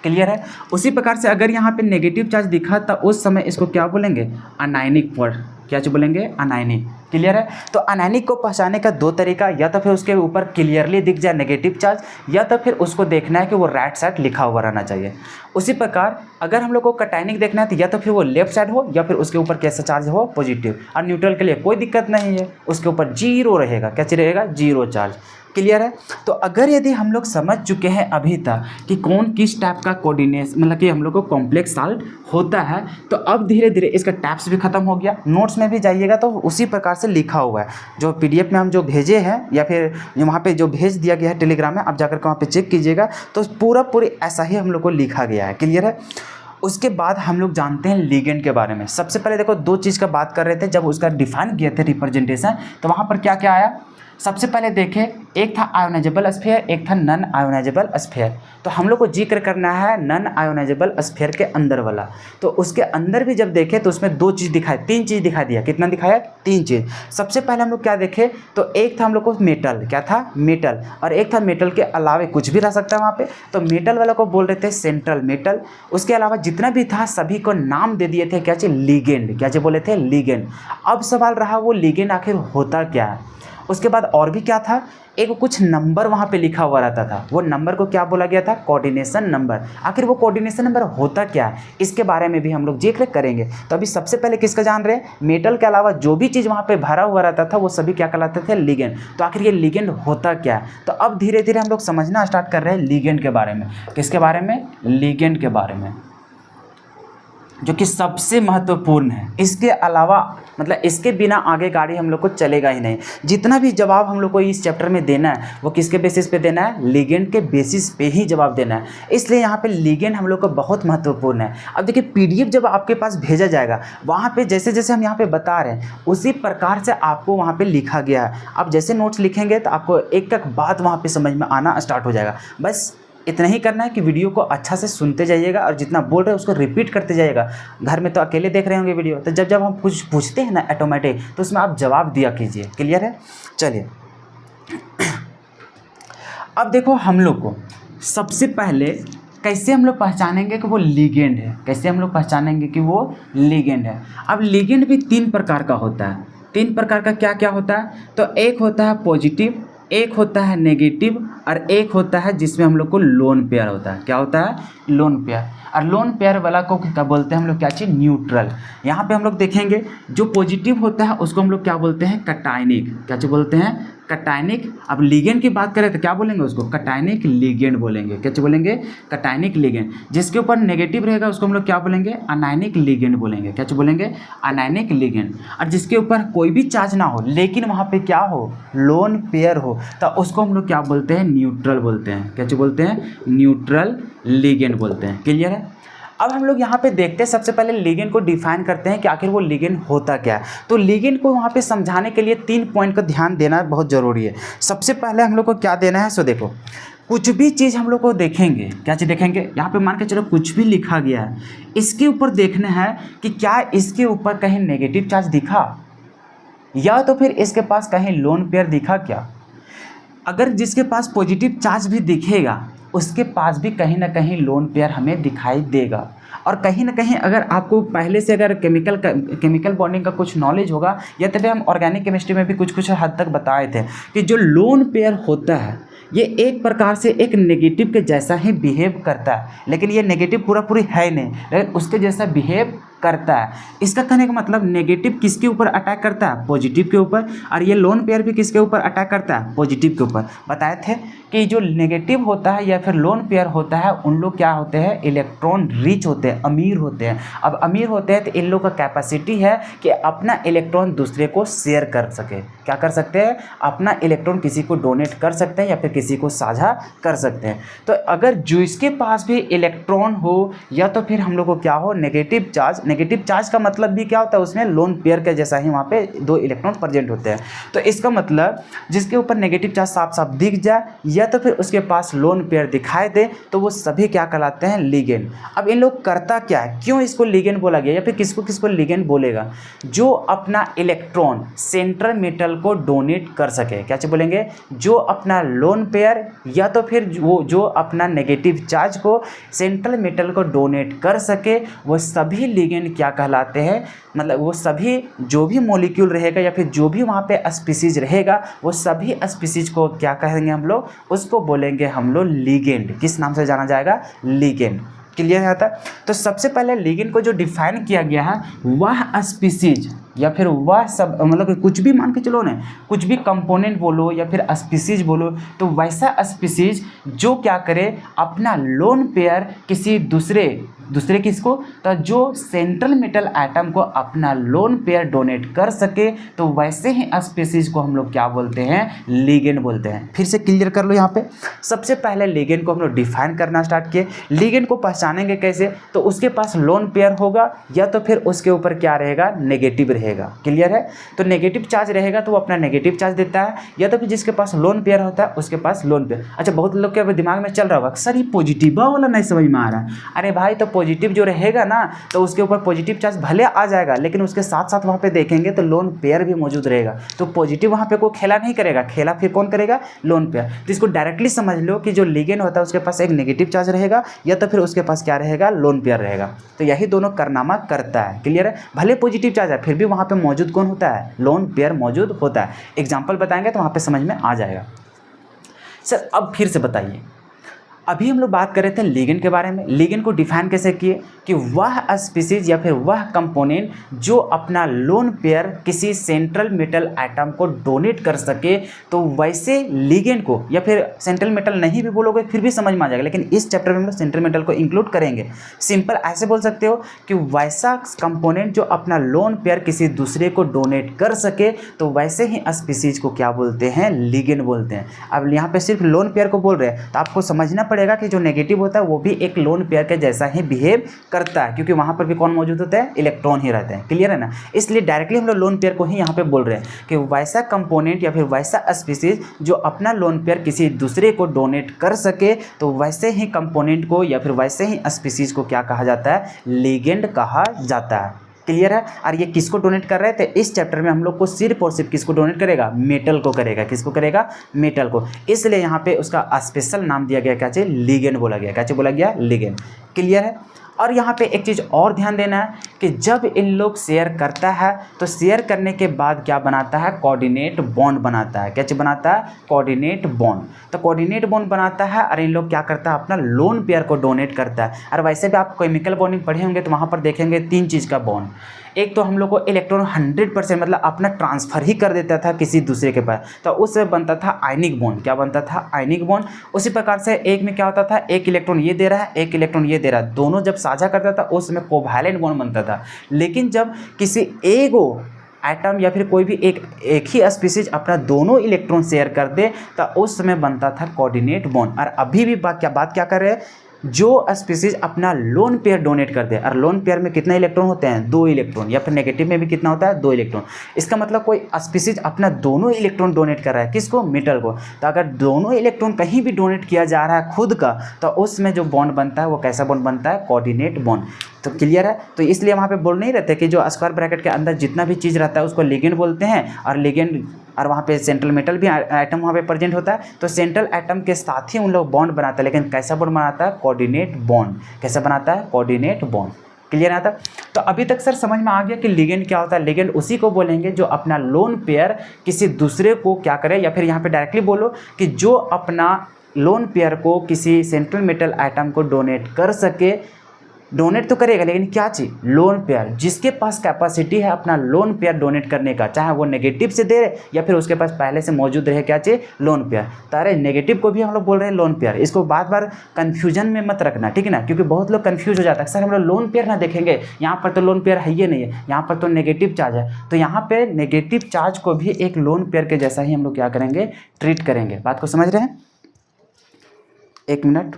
क्लियर है? उसी प्रकार से अगर यहाँ पे नेगेटिव चार्ज दिखा तो उस समय इसको क्या बोलेंगे, अनायनिक वर्ड। क्या बोलेंगे? अनायनिक। क्लियर है? तो अनायनिक को पहचानने का 2 तरीका, या तो फिर उसके ऊपर क्लियरली दिख जाए नेगेटिव चार्ज, या तो फिर उसको देखना है कि वो राइट साइड लिखा हुआ रहना चाहिए। उसी प्रकार अगर हम लोग को कटायनिक देखना है तो या तो फिर वो लेफ्ट साइड हो, या फिर उसके ऊपर कैसा चार्ज हो, पॉजिटिव। और न्यूट्रल के लिए कोई दिक्कत नहीं है, उसके ऊपर 0 रहेगा। क्या रहेगा? 0 चार्ज। क्लियर है? तो अगर यदि हम लोग समझ चुके हैं अभी तक कि कौन किस टाइप का कोऑर्डिनेशन, मतलब कि हम लोग को कॉम्प्लेक्स साल्ट होता है, तो अब धीरे धीरे इसका टाइप्स भी खत्म हो गया। नोट्स में भी जाइएगा तो उसी प्रकार से लिखा हुआ है, जो PDF में हम जो भेजे हैं या फिर वहाँ पे जो भेज दिया गया है टेलीग्राम में, आप जाकर के वहाँ पे चेक कीजिएगा, तो पूरी ऐसा ही हम लोग को लिखा गया है। क्लियर है? उसके बाद हम लोग जानते हैं लिगेंड के बारे में। सबसे पहले देखो 2 चीज़ का बात कर रहे थे, जब उसका डिफाइन किए थे रिप्रेजेंटेशन, तो वहाँ पर क्या क्या आया। सबसे पहले देखें, एक था आयोनाइजेबल स्फीयर, एक था नॉन आयोनाइजेबल स्फीयर। तो हम लोग को जिक्र करना है नॉन आयोनाइजेबल स्फीयर के अंदर वाला। तो उसके अंदर भी जब देखें तो उसमें 2 चीज़ दिखाए, 3 चीज़ दिखा दिया। कितना दिखाया? 3 चीज़। सबसे पहले हम लोग क्या देखें, तो एक था हम लोग को मेटल। क्या था? मेटल। और एक था मेटल के अलावा कुछ भी रह सकता है वहाँ पे, तो मेटल वाला को बोल रहे थे सेंट्रल मेटल। उसके अलावा जितना भी था सभी को नाम दे दिए थे, क्या चाहिए, लिगेंड। क्या बोले थे? लिगेंड। अब सवाल रहा वो लिगेंड आखिर होता क्या है। उसके बाद और भी क्या था, एक कुछ नंबर वहाँ पे लिखा हुआ रहता था, वो नंबर को क्या बोला गया था, कोऑर्डिनेशन नंबर। आखिर वो कोऑर्डिनेशन नंबर होता क्या है, इसके बारे में भी हम लोग जिक्र करेंगे। तो अभी सबसे पहले किसका जान रहे हैं, मेटल के अलावा जो भी चीज़ वहाँ पे भरा हुआ रहता था वो सभी क्या कहलाते थे, लिगेंड। तो आखिर ये लिगेंड होता क्या है, तो अब धीरे धीरे हम लोग समझना स्टार्ट कर रहे हैं लिगेंड के बारे में। किसके बारे में? लिगेंड के बारे में, जो कि सबसे महत्वपूर्ण है। इसके अलावा मतलब इसके बिना आगे गाड़ी हम लोग को चलेगा ही नहीं। जितना भी जवाब हम लोग को इस चैप्टर में देना है वो किसके बेसिस पे देना है, लिगेंड के बेसिस पे ही जवाब देना है। इसलिए यहाँ पे लिगेंड हम लोग को बहुत महत्वपूर्ण है। अब देखिए PDF जब आपके पास भेजा जाएगा, वहाँ पे जैसे जैसे हम यहाँ पे बता रहे हैं उसी प्रकार से आपको वहाँ पे लिखा गया है। आप जैसे नोट्स लिखेंगे तो आपको एक एक बात वहाँ पे समझ में आना स्टार्ट हो जाएगा। बस इतना ही करना है कि वीडियो को अच्छा से सुनते जाइएगा और जितना बोल रहे हैं उसको रिपीट करते जाइएगा। घर में तो अकेले देख रहे होंगे वीडियो, तो जब जब हम कुछ पूछते हैं ना ऑटोमेटिक, तो उसमें आप जवाब दिया कीजिए। क्लियर है? चलिए अब देखो, हम लोग को सबसे पहले कैसे हम लोग पहचानेंगे कि वो लिगेंड है, कैसे हम लोग पहचानेंगे कि वो लिगेंड है। अब लिगेंड भी 3 प्रकार का होता है। 3 प्रकार का क्या क्या होता है, तो एक होता है पॉजिटिव, एक होता है नेगेटिव, और एक होता है जिसमें हम लोग को लोन पेयर होता है। क्या होता है? Lone pair. और लोन पेयर वाला को क्या बोलते हैं हम लोग, क्या चीज़, न्यूट्रल। यहाँ पे हम लोग देखेंगे जो पॉजिटिव होता है उसको हम लोग क्या बोलते हैं, कटायनिक। क्या चीज़ बोलते हैं, कटायनिक। अब लिगेंड की बात करें तो क्या बोलेंगे उसको, कटायनिक लिगेंड बोलेंगे। क्या चीज़ बोलेंगे, कटायनिक लिगेंड। जिसके ऊपर नेगेटिव रहेगा उसको हम लोग क्या बोलेंगे, अनायनिक लिगेंड बोलेंगे। क्या चीज़ बोलेंगे, अनायनिक लिगेंड। और जिसके ऊपर कोई भी चार्ज ना हो लेकिन वहाँ पे क्या हो, लोन पेयर हो, तो उसको हम लोग क्या बोलते हैं, न्यूट्रल बोलते हैं। क्या चीज़ बोलते हैं, न्यूट्रल लिगेंड बोलते हैं। क्लियर है? अब हम लोग यहाँ पे देखते हैं, सबसे पहले लिगेंड को डिफाइन करते हैं कि आखिर वो लिगेंड होता क्या है। तो लिगेंड को वहाँ पे समझाने के लिए 3 पॉइंट का ध्यान देना बहुत ज़रूरी है। सबसे पहले हम लोग को क्या देना है, सो देखो कुछ भी चीज़ हम लोग को देखेंगे, क्या चीज़ देखेंगे, यहाँ पे मान के चलो कुछ भी लिखा गया है, इसके ऊपर देखना है कि क्या इसके ऊपर कहीं नेगेटिव चार्ज दिखा, या तो फिर इसके पास कहीं लोन पेयर दिखा क्या। अगर जिसके पास पॉजिटिव चार्ज भी दिखेगा उसके पास भी कहीं ना कहीं लोन पेयर हमें दिखाई देगा। और कहीं ना कहीं अगर आपको पहले से अगर केमिकल बॉन्डिंग का कुछ नॉलेज होगा, या तभी हम ऑर्गेनिक केमिस्ट्री में भी कुछ हद तक बताए थे कि जो लोन पेयर होता है ये एक प्रकार से एक नेगेटिव के जैसा ही बिहेव करता है, लेकिन ये नेगेटिव पूरी है नहीं, लेकिन उसके जैसा बिहेव करता है। इसका कहने का मतलब नेगेटिव किसके ऊपर अटैक करता है, पॉजिटिव के ऊपर, और ये लोन पेयर भी किसके ऊपर अटैक करता है, पॉजिटिव के ऊपर। बताए थे कि जो नेगेटिव होता है या फिर लोन पेयर होता है उन लोग क्या होते हैं, इलेक्ट्रॉन रिच होते हैं, अमीर होते हैं। अब अमीर होते हैं तो इन लोग का कैपेसिटी है कि अपना इलेक्ट्रॉन दूसरे को शेयर कर सके। क्या कर सकते हैं, अपना इलेक्ट्रॉन किसी को डोनेट कर सकते हैं या फिर किसी को साझा कर सकते हैं। तो अगर जो इसके पास भी इलेक्ट्रॉन हो या तो फिर हम लोग को क्या हो, नेगेटिव चार्ज। नेगेटिव चार्ज का मतलब भी क्या होता है, उसमें लोन पेयर के जैसा ही वहाँ पे 2 इलेक्ट्रॉन प्रेजेंट होते हैं। तो इसका मतलब जिसके ऊपर नेगेटिव चार्ज साफ साफ दिख जाए या तो फिर उसके पास लोन पेयर दिखाई दे तो वो सभी क्या कहलाते हैं, लिगेंड। अब इन लोग करता क्या है, क्यों इसको लिगेंड बोला गया या फिर किसको किसको लिगेंड बोलेगा, जो अपना इलेक्ट्रॉन सेंट्रल मेटल को डोनेट कर सके। क्या चीज बोलेंगे, जो अपना लोन पेयर या तो फिर वो जो अपना नेगेटिव चार्ज को सेंट्रल मेटल को डोनेट कर सके, वो सभी लिगेंड क्या कहलाते हैं, मतलब वो सभी जो भी मॉलिक्यूल रहेगा या फिर जो भी वहाँ पे स्पीसीज रहेगा वो सभी स्पीसीज को क्या कहेंगे हम लोग, उसको बोलेंगे हम लोग लिगेंड। किस नाम से जाना जाएगा, लिगेंड। क्लियर है? तो सबसे पहले लिगेंड को जो डिफाइन किया गया है वह स्पीसीज या फिर वह सब, मतलब कुछ भी मान के चलो ना, कुछ भी कंपोनेंट बोलो या फिर स्पीसीज बोलो, तो वैसा स्पीसीज जो क्या करे, अपना लोन पेयर किसी दूसरे किसको, तो जो सेंट्रल मेटल एटम को अपना लोन पेयर डोनेट कर सके, तो वैसे ही स्पीसीज को हम लोग क्या बोलते हैं, लिगेंड बोलते हैं। फिर से क्लियर कर लो यहाँ पे। सबसे पहले लिगेंड को हम लोग डिफाइन करना स्टार्ट किए। लिगेंड को पहचानेंगे कैसे, तो उसके पास लोन पेयर होगा या तो फिर उसके ऊपर क्या रहेगा, नेगेटिव रहेगा। क्लियर है? तो नेगेटिव चार्ज रहेगा तो वो अपना नेगेटिव चार्ज देता है, या तो फिर जिसके पास लोन पेयर होता है उसके पास लोन पेयर। अच्छा, बहुत लोग के दिमाग में चल रहा होगा, सर ये पॉजिटिव वाला नहीं समझ में आ रहा है। अरे भाई, तो पॉजिटिव जो रहेगा ना तो उसके ऊपर पॉजिटिव चार्ज भले आ जाएगा, लेकिन उसके साथ साथ वहाँ पे देखेंगे तो लोन पेयर भी मौजूद रहेगा। तो पॉजिटिव वहाँ पे कोई खेला नहीं करेगा, खेला फिर कौन करेगा, लोन पेयर। तो इसको डायरेक्टली समझ लो कि जो लिगेंड होता है उसके पास एक नेगेटिव चार्ज रहेगा या तो फिर उसके पास क्या रहेगा, लोन पेयर रहेगा। तो यही दोनों कारनामा करता है। क्लियर है? भले पॉजिटिव चार्ज है फिर भी वहाँ पे मौजूद कौन होता है, लोन पेयर मौजूद होता है। एग्जाम्पल बताएंगे तो वहाँ पे समझ में आ जाएगा। सर अब फिर से बताइए, अभी हम लोग बात कर रहे थे लिगेंड के बारे में। लिगेंड को डिफाइन कैसे किए कि वह स्पीसीज या फिर वह कंपोनेंट जो अपना लोन पेयर किसी सेंट्रल मेटल एटम को डोनेट कर सके, तो वैसे लिगेंड को, या फिर सेंट्रल मेटल नहीं भी बोलोगे फिर भी समझ में आ जाएगा, लेकिन इस चैप्टर में हम लोग सेंट्रल मेटल को इंक्लूड करेंगे। सिंपल ऐसे बोल सकते हो कि वैसा कंपोनेंट जो अपना लोन पेयर किसी दूसरे को डोनेट कर सके, तो वैसे ही स्पीसीज को क्या बोलते हैं, लिगेंड बोलते हैं। अब यहाँ पे सिर्फ लोन पेयर को बोल रहे हैं तो आपको समझना पड़ेगा कि जो नेगेटिव होता है वो भी एक लोन पेयर के जैसा ही बिहेव करता है, क्योंकि वहाँ पर भी कौन मौजूद होता है, इलेक्ट्रॉन ही रहते हैं। क्लियर है ना? इसलिए डायरेक्टली हम लोग लोन पेयर को ही यहाँ पे बोल रहे हैं कि वैसा कंपोनेंट या फिर वैसा स्पीसीज जो अपना लोन पेयर किसी दूसरे को डोनेट कर सके, तो वैसे ही कंपोनेंट को या फिर वैसे ही स्पीसीज को क्या कहा जाता है, लिगेंड कहा जाता है। क्लियर है? और ये किसको डोनेट कर रहे थे, इस चैप्टर में हम लोग को सिर्फ और सिर्फ किसको डोनेट करेगा, मेटल को करेगा। किसको करेगा, मेटल को। इसलिए यहाँ पे उसका स्पेशल नाम दिया गया, क्या चाहिए, लिगेंड बोला गया। क्या चाहिए बोला गया, लिगेंड। क्लियर है? और यहाँ पे एक चीज़ और ध्यान देना है कि जब इन लोग शेयर करता है तो शेयर करने के बाद क्या बनाता है, कोऑर्डिनेट बॉन्ड बनाता है। क्या चीज़ बनाता है, कोऑर्डिनेट बॉन्ड। तो कोऑर्डिनेट बॉन्ड बनाता है और इन लोग क्या करता है, अपना लोन पेयर को डोनेट करता है। और वैसे भी आप केमिकल बॉन्डिंग पढ़े होंगे तो वहाँ पर देखेंगे 3 चीज़ का बॉन्ड। एक तो हम लोग को इलेक्ट्रॉन 100% मतलब अपना ट्रांसफ़र ही कर देता था किसी दूसरे के पास, तो उससे बनता था आयनिक बॉन्ड। क्या बनता था, आयनिक बॉन्ड। उसी प्रकार से एक में क्या होता था, एक इलेक्ट्रॉन ये दे रहा है, एक इलेक्ट्रॉन ये दे रहा है, दोनों जब साझा करता था उसमें कोवैलेंट बॉन्ड बनता था। लेकिन जब किसी एगो एटम या फिर कोई भी एक ही स्पीसीज अपना दोनों इलेक्ट्रॉन शेयर कर दे तो उस समय बनता था कोऑर्डिनेट बॉन्ड। और अभी भी बात क्या कर रहे हैं, जो स्पीसीज अपना लोन पेयर डोनेट कर दे, और लोन पेयर में कितना इलेक्ट्रॉन होते हैं, 2 इलेक्ट्रॉन, या फिर नेगेटिव में भी कितना होता है, 2 इलेक्ट्रॉन। इसका मतलब कोई स्पीसीज अपना दोनों इलेक्ट्रॉन डोनेट कर रहा है, किसको, मेटल को। तो अगर दोनों इलेक्ट्रॉन कहीं भी डोनेट किया जा रहा है खुद का, तो उसमें जो बॉन्ड बनता है वो कैसा बॉन्ड बनता है, कोऑर्डिनेट बॉन्ड। तो क्लियर है? तो इसलिए वहाँ पे बोल नहीं रहते कि जो स्क्वायर ब्रैकेट के अंदर जितना भी चीज़ रहता है उसको लिगेंड बोलते हैं, और लिगेंड और वहाँ पे सेंट्रल मेटल भी एटम वहाँ पे प्रेजेंट होता है, तो सेंट्रल एटम के साथ ही उन लोग बॉन्ड बनाता है। लेकिन कैसा बॉन्ड बनाता है, कोऑर्डिनेट बॉन्ड। कैसा बनाता है, कोऑर्डिनेट बॉन्ड। क्लियर आता? तो अभी तक सर समझ में आ गया कि लिगेंड क्या होता है। लिगेंड उसी को बोलेंगे जो अपना लोन पेयर किसी दूसरे को क्या करे, या फिर यहाँ पे डायरेक्टली बोलो कि जो अपना लोन पेयर को किसी सेंट्रल मेटल एटम को डोनेट कर सके, डोनेट तो करेगा, लेकिन क्या चीज़, लोन पेयर, जिसके पास कैपेसिटी है अपना लोन पेयर डोनेट करने का, चाहे वो नेगेटिव से दे या फिर उसके पास पहले से मौजूद रहे क्या चीज़, लोन पेयर। तो अरे नेगेटिव को भी हम लोग बोल रहे हैं लोन पेयर, इसको बार बार कन्फ्यूजन में मत रखना, ठीक है ना, क्योंकि बहुत लोग कन्फ्यूज हो जाता है, सर हम लोग लोन पेयर ना देखेंगे, यहाँ पर तो लोन पेयर है ही नहीं है, यहाँ पर तो नेगेटिव चार्ज है, तो यहाँ पे नेगेटिव चार्ज को भी एक लोन पेयर के जैसा ही हम लोग क्या करेंगे, ट्रीट करेंगे। बात को समझ रहे हैं? एक मिनट,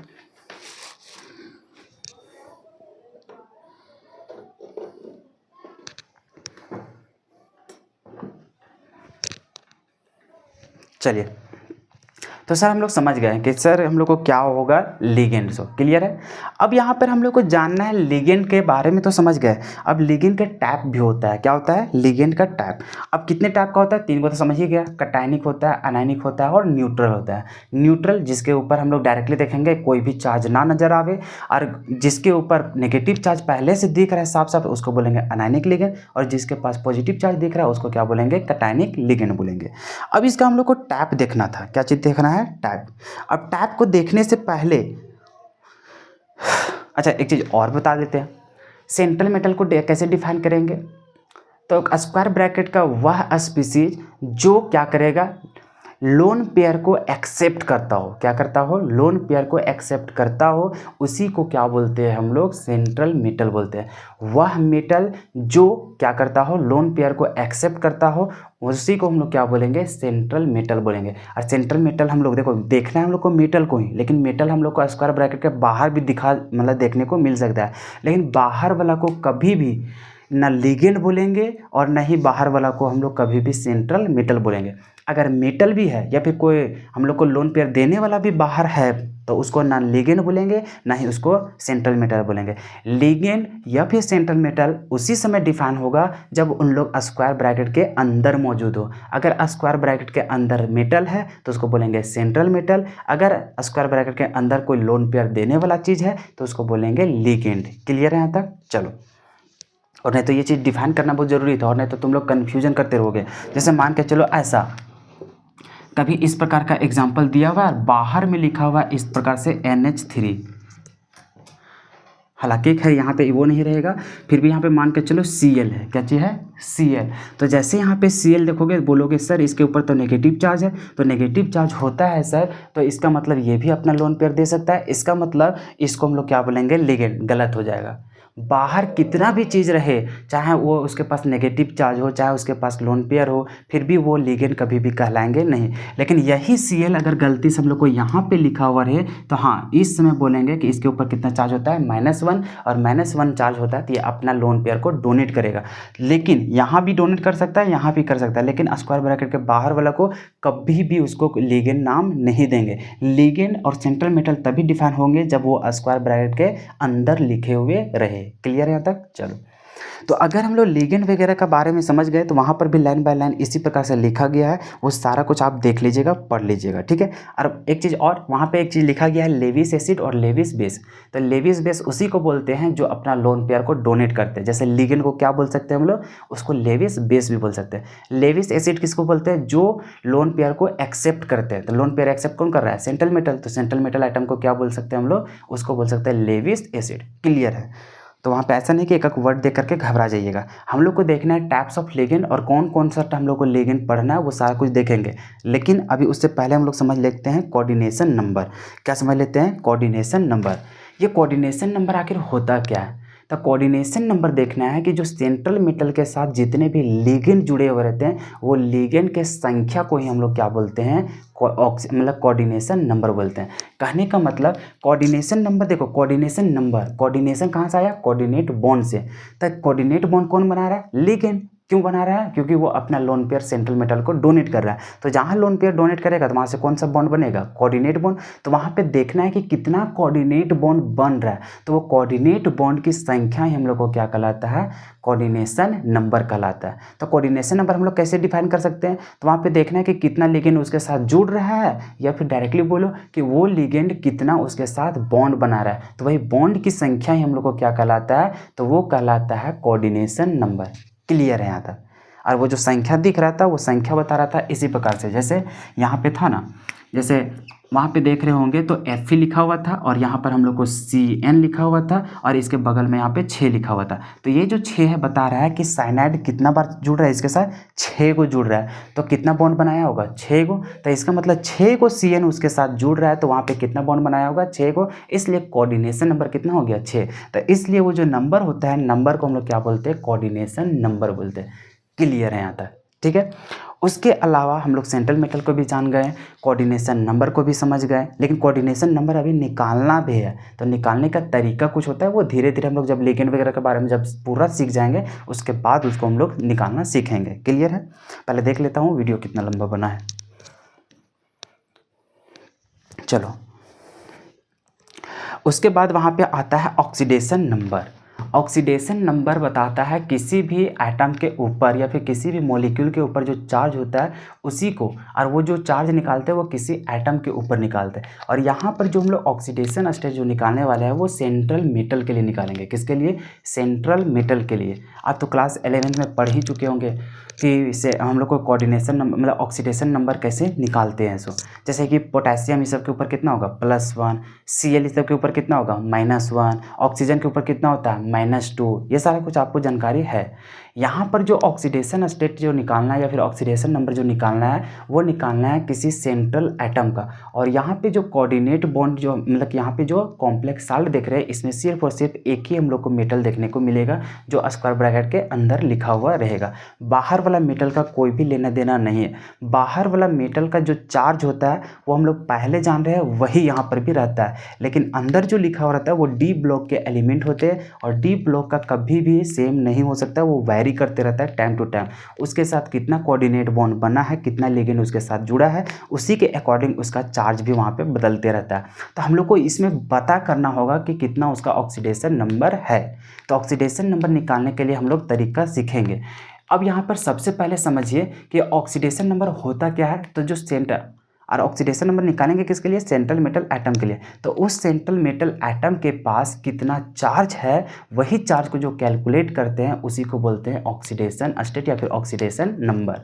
चलिए। तो सर हम लोग समझ गए कि सर हम लोग को क्या होगा, लिगेंड। सो क्लियर है। अब यहाँ पर हम लोग को जानना है लिगेंड के बारे में, तो समझ गए। अब लिगेंड का टाइप भी होता है, क्या होता है, लिगेंड का टाइप। अब कितने टाइप का होता है, 3 को तो समझ ही गया, कटायनिक होता है, अनायनिक होता है और न्यूट्रल होता है। न्यूट्रल जिसके ऊपर हम लोग डायरेक्टली देखेंगे कोई भी चार्ज ना नजर आवे, और जिसके ऊपर नेगेटिव चार्ज पहले से दिख रहा है साफ साफ, उसको बोलेंगे अनायनिक लिगेंड, और जिसके पास पॉजिटिव चार्ज दिख रहा है उसको क्या बोलेंगे, कटायनिक लिगेंड बोलेंगे। अब इसका हम लोग को टाइप देखना था, क्या चीज़ देखना है, टाइप। अब टाइप को देखने से पहले अच्छा एक चीज़ और बता देते हैं, सेंट्रल मेटल को कैसे डिफाइन करेंगे। तो स्क्वायर ब्रैकेट का वह स्पीसीज जो क्या करेगा, लोन पेयर को एक्सेप्ट करता हो, क्या करता हो, लोन पेयर को एक्सेप्ट करता हो, उसी को क्या बोलते हैं हम लोग, सेंट्रल मेटल बोलते हैं। वह मेटल जो क्या करता हो, लोन पेयर को एक्सेप्ट करता हो, उसी को हम लोग क्या बोलेंगे, सेंट्रल मेटल बोलेंगे। और सेंट्रल मेटल हम लोग देखो देखना है हम लोग को मेटल को ही, लेकिन मेटल हम लोग को स्क्वायर ब्रैकेट के बाहर भी दिखा मतलब देखने को मिल सकता है, लेकिन बाहर वाला को कभी भी ना लिगेंड बोलेंगे और ना ही बाहर वाला को हम लोग कभी भी सेंट्रल मेटल बोलेंगे। अगर मेटल भी है या फिर कोई हम लोग को लोन पेयर देने वाला भी बाहर है, तो उसको ना लिगेंड बोलेंगे ना ही उसको सेंट्रल मेटल बोलेंगे। लिगेंड या फिर सेंट्रल मेटल उसी समय डिफाइन होगा जब उन लोग स्क्वायर ब्रैकेट के अंदर मौजूद हो। अगर स्क्वायर ब्रैकेट के अंदर मेटल है तो उसको बोलेंगे सेंट्रल मेटल, अगर स्क्वायर ब्रैकेट के अंदर कोई लोन पेयर देने वाला चीज़ है तो उसको बोलेंगे लिगेंड। क्लियर है यहाँ तक? चलो, और नहीं तो ये चीज़ डिफाइन करना बहुत ज़रूरी था, और नहीं तो तुम लोग कन्फ्यूजन करते रहोगे। जैसे मान के चलो ऐसा कभी इस प्रकार का एग्जाम्पल दिया हुआ है, बाहर में लिखा हुआ इस प्रकार से NH3, हालांकि खैर यहाँ पे वो नहीं रहेगा, फिर भी यहाँ पे मान के चलो Cl है, क्या चीज़ है, Cl। तो जैसे यहाँ पे Cl देखोगे बोलोगे सर इसके ऊपर तो नेगेटिव चार्ज है, तो नेगेटिव चार्ज होता है सर, तो इसका मतलब ये भी अपना लोन पेयर दे सकता है, इसका मतलब इसको हम लोग क्या बोलेंगे, लिगेंड। गलत हो जाएगा। बाहर कितना भी चीज़ रहे, चाहे वो उसके पास नेगेटिव चार्ज हो, चाहे उसके पास लोन पेयर हो, फिर भी वो लिगेंड कभी भी कहलाएंगे नहीं। लेकिन यही Cl अगर गलती से हम लोग को यहाँ पे लिखा हुआ रहे तो हाँ, इस समय बोलेंगे कि इसके ऊपर कितना चार्ज होता है, -1, और -1 चार्ज होता है तो ये अपना लोन पेयर को डोनेट करेगा। लेकिन यहाँ भी डोनेट कर सकता है, यहाँ भी कर सकता है, लेकिन स्क्वायर ब्रैकेट के बाहर वाला को कभी भी उसको लिगेंड नाम नहीं देंगे। लिगेंड और सेंट्रल मेटल तभी डिफाइन होंगे जब वो स्क्वायर ब्रैकेट के अंदर लिखे हुए रहे। क्लियर है यहाँ तक? चलो, तो अगर हम लोग लिगेंड वगैरह का बारे में समझ गए तो वहाँ पर भी लाइन बाय लाइन इसी प्रकार से लिखा गया है, वो सारा कुछ आप देख लीजिएगा, पढ़ लीजिएगा, ठीक है। और एक चीज़ और, वहाँ पे एक चीज़ लिखा गया है लेविस एसिड और लेविस बेस। तो लेविस बेस उसी को बोलते हैं जो अपना लोन पेयर को डोनेट करते हैं। जैसे लिगेंड को क्या बोल सकते हैं हम लोग, उसको लेविस बेस भी बोल सकते हैं। लेविस एसिड किसको बोलते हैं, जो लोन पेयर को एक्सेप्ट करते हैं। तो लोन पेयर एक्सेप्ट कौन कर रहा है, सेंट्रल मेटल, तो सेंट्रल मेटल आइटम को क्या बोल सकते हैं हम लोग, उसको बोल सकते हैं लेविस एसिड। क्लियर है? तो वहाँ पे ऐसा नहीं कि एक एक वर्ड देख करके घबरा जाइएगा। हम लोग को देखना है टाइप्स ऑफ लिगेंड और कौन कौन सा हम लोग को लिगेंड पढ़ना है, वो सारा कुछ देखेंगे। लेकिन अभी उससे पहले हम लोग समझ लेते हैं कोऑर्डिनेशन नंबर। क्या समझ लेते हैं, कोऑर्डिनेशन नंबर। ये कोऑर्डिनेशन नंबर आखिर होता क्या है? तो कोऑर्डिनेशन नंबर देखना है कि जो सेंट्रल मेटल के साथ जितने भी लिगेंड जुड़े हुए रहते हैं, वो लिगेंड के संख्या को ही हम लोग क्या बोलते हैं, मतलब कोऑर्डिनेशन नंबर बोलते हैं। कहने का मतलब कोऑर्डिनेशन नंबर, देखो कोऑर्डिनेशन नंबर, कोऑर्डिनेशन कहाँ से आया, कोऑर्डिनेट बॉन्ड से। तो कोऑर्डिनेट बॉन्ड कौन बना रहा है, लिगेंड। क्यों बना रहा है, क्योंकि वो अपना लोन पेयर सेंट्रल मेटल को डोनेट कर रहा है। तो जहाँ लोन पेयर डोनेट करेगा तो वहाँ से कौन सा बॉन्ड बनेगा, कोऑर्डिनेट बॉन्ड। तो वहाँ पे देखना है कि कितना कोऑर्डिनेट बॉन्ड बन रहा है, तो वो कोऑर्डिनेट बॉन्ड की संख्या ही हम लोग को क्या कहलाता है, कोऑर्डिनेशन नंबर कहलाता है। तो कोऑर्डिनेशन नंबर हम लोग कैसे डिफाइन कर सकते हैं, तो वहाँ पे देखना है कि कितना लिगेंड उसके साथ जुड़ रहा है, या फिर डायरेक्टली बोलो कि वो लिगेंड कितना उसके साथ बॉन्ड बना रहा है। तो वही बॉन्ड की संख्या ही हम लोग को क्या कहलाता है, तो वो कहलाता है कोऑर्डिनेशन नंबर। क्लियर है यहाँ तक? और वो जो संख्या दिख रहा था वो संख्या बता रहा था इसी प्रकार से, जैसे यहाँ पे था ना, जैसे वहाँ पे देख रहे होंगे तो Fe लिखा हुआ था और यहाँ पर हम लोग को Cn लिखा हुआ था और इसके बगल में यहाँ पे 6 लिखा हुआ था। तो ये जो 6 है बता रहा है कि साइनाइड कितना बार जुड़ रहा है इसके साथ, 6 को जुड़ रहा है। तो कितना बॉन्ड बनाया होगा, 6 को। तो इसका मतलब 6 को Cn उसके साथ जुड़ रहा है, तो वहाँ पे कितना बॉन्ड बनाया होगा, 6 को। इसलिए कोऑर्डिनेशन नंबर कितना हो गया, 6। तो इसलिए वो जो नंबर होता है, नंबर को हम लोग क्या बोलते हैं, कोऑर्डिनेशन नंबर बोलते हैं। क्लियर है यहाँ तक, ठीक है। उसके अलावा हम लोग सेंट्रल मेटल को भी जान गए, कोऑर्डिनेशन नंबर को भी समझ गए, लेकिन कोऑर्डिनेशन नंबर अभी निकालना भी है। तो निकालने का तरीका कुछ होता है, वो धीरे धीरे हम लोग जब लिगेंड वगैरह के बारे में जब पूरा सीख जाएंगे उसके बाद उसको हम लोग निकालना सीखेंगे। क्लियर है। पहले देख लेता हूँ वीडियो कितना लंबा बना है। चलो, उसके बाद वहाँ पे आता है ऑक्सीडेशन नंबर। ऑक्सीडेशन नंबर बताता है किसी भी एटम के ऊपर या फिर किसी भी मॉलिक्यूल के ऊपर जो चार्ज होता है उसी को, और वो जो चार्ज निकालते हैं वो किसी एटम के ऊपर निकालते हैं। और यहाँ पर जो हम लोग ऑक्सीडेशन स्टेट जो निकालने वाले हैं वो सेंट्रल मेटल के लिए निकालेंगे। किसके लिए, सेंट्रल मेटल के लिए। आप तो क्लास 11 में पढ़ ही चुके होंगे कि से हम लोग को कोऑर्डिनेशन नंबर मतलब ऑक्सीडेशन नंबर कैसे निकालते हैं। सो जैसे कि पोटेशियम इस सब के ऊपर कितना होगा, +1, Cl इस सब के ऊपर कितना होगा, -1, ऑक्सीजन के ऊपर कितना होता है, -2। ये सारा कुछ आपको जानकारी है। यहाँ पर जो ऑक्सीडेशन स्टेट जो निकालना है या फिर ऑक्सीडेशन नंबर जो निकालना है वो निकालना है किसी सेंट्रल एटम का। और यहाँ पे जो कोऑर्डिनेट बॉन्ड जो मतलब यहाँ पे जो कॉम्प्लेक्स साल्ट देख रहे हैं इसमें सिर्फ और सिर्फ एक ही हम लोग को मेटल देखने को मिलेगा जो स्क्वायर ब्रैकेट के अंदर लिखा हुआ रहेगा। बाहर वाला मेटल का कोई भी लेना देना नहीं है। बाहर वाला मेटल का जो चार्ज होता है वो हम लोग पहले जान रहे हैं, वही यहाँ पर भी रहता है। लेकिन अंदर जो लिखा हुआ रहता है वो डी ब्लॉक के एलिमेंट होते हैं और डी ब्लॉक का कभी भी सेम नहीं हो सकता, वो वैरी करते रहता है टाइम टू टाइम। उसके साथ कितना कोऑर्डिनेट बॉन्ड बना है, कितना लिगेंड उसके साथ जुड़ा है, उसी के अकॉर्डिंग उसका चार्ज भी वहाँ पे बदलते रहता है। तो हम लोग को इसमें पता करना होगा कि कितना उसका ऑक्सीडेशन नंबर है। तो ऑक्सीडेशन नंबर निकालने के लिए हम लोग तरीका सीखेंगे। अब यहाँ पर सबसे पहले समझिए कि ऑक्सीडेशन नंबर होता क्या है। तो जो सेंटर और ऑक्सीडेशन नंबर निकालेंगे किसके लिए, सेंट्रल मेटल एटम के लिए। तो उस सेंट्रल मेटल एटम के पास कितना चार्ज है, वही चार्ज को जो कैलकुलेट करते हैं उसी को बोलते हैं ऑक्सीडेशन स्टेट या फिर ऑक्सीडेशन नंबर।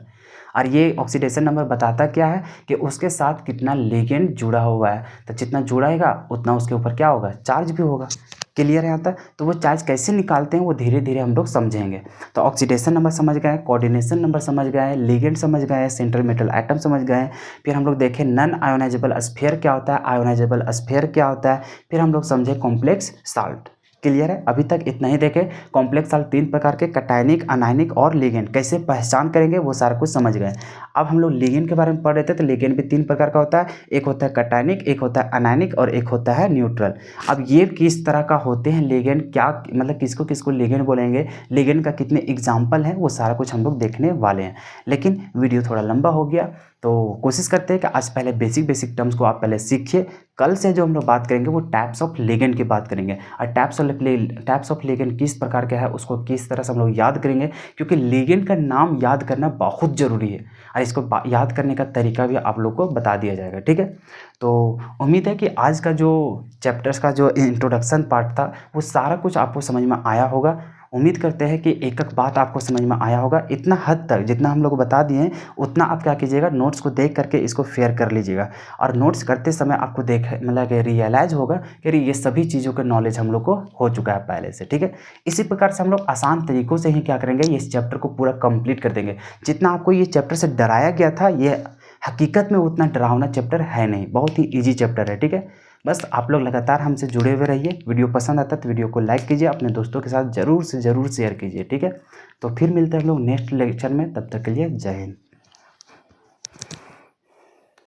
और ये ऑक्सीडेशन नंबर बताता क्या है कि उसके साथ कितना लिगेंड जुड़ा हुआ है। तो जितना जुड़ाएगा उतना उसके ऊपर क्या होगा, चार्ज भी होगा। क्लियर है यहाँ तक। तो वो चार्ज कैसे निकालते हैं वो धीरे धीरे हम लोग समझेंगे। तो ऑक्सीडेशन नंबर समझ गए, कोऑर्डिनेशन नंबर समझ गए, लिगेंड समझ गए, सेंट्रल मेटल एटम समझ गए। फिर हम लोग देखें नॉन आयोनाइजेबल स्फीयर क्या होता है, आयोनाइजेबल स्फीयर क्या होता है। फिर हम लोग समझे कॉम्प्लेक्स साल्ट। क्लियर है। अभी तक इतना ही देखें। कॉम्प्लेक्स साल्ट 3 प्रकार के, कैटायनिक, अनायनिक और लिगेंड। कैसे पहचान करेंगे वो सारा कुछ समझ गए। अब हम लोग लिगेंड के बारे में पढ़ रहे थे। तो लिगेंड भी 3 प्रकार का होता है, एक होता है कैटायनिक, एक होता है अनायनिक और एक होता है न्यूट्रल। अब ये किस तरह का होते हैं लिगेंड, क्या मतलब किसको किसको लिगेंड बोलेंगे, लिगेंड का कितने एग्जाम्पल हैं, वो सारा कुछ हम लोग देखने वाले हैं। लेकिन वीडियो थोड़ा लंबा हो गया तो कोशिश करते हैं कि आज पहले बेसिक टर्म्स को आप पहले सीखिए। कल से जो हम लोग बात करेंगे वो टाइप्स ऑफ लिगेंड की बात करेंगे। और टाइप्स ऑफ लिगेंड किस प्रकार का है उसको किस तरह से हम लोग याद करेंगे, क्योंकि लिगेंड का नाम याद करना बहुत ज़रूरी है और इसको याद करने का तरीका भी आप लोग को बता दिया जाएगा। ठीक है। तो उम्मीद है कि आज का जो चैप्टर्स का जो इंट्रोडक्शन पार्ट था वो सारा कुछ आपको समझ में आया होगा। उम्मीद करते हैं कि एक एक बात आपको समझ में आया होगा। इतना हद तक जितना हम लोग बता दिए हैं उतना आप क्या कीजिएगा, नोट्स को देख करके इसको फेयर कर लीजिएगा। और नोट्स करते समय आपको मतलब कि रियलाइज़ होगा कि ये सभी चीज़ों का नॉलेज हम लोग को हो चुका है पहले से। ठीक है। इसी प्रकार से हम लोग आसान तरीक़ों से ही क्या करेंगे, इस चैप्टर को पूरा कंप्लीट कर देंगे। जितना आपको ये चैप्टर से डराया गया था ये हकीकत में उतना डरावना चैप्टर है नहीं, बहुत ही ईजी चैप्टर है। ठीक है। बस आप लोग लगातार हमसे जुड़े हुए रहिए। वीडियो पसंद आता तो वीडियो को लाइक कीजिए, अपने दोस्तों के साथ ज़रूर से ज़रूर शेयर कीजिए। ठीक है। तो फिर मिलते हैं हम लोग नेक्स्ट लेक्चर में, तब तक के लिए जय हिंद।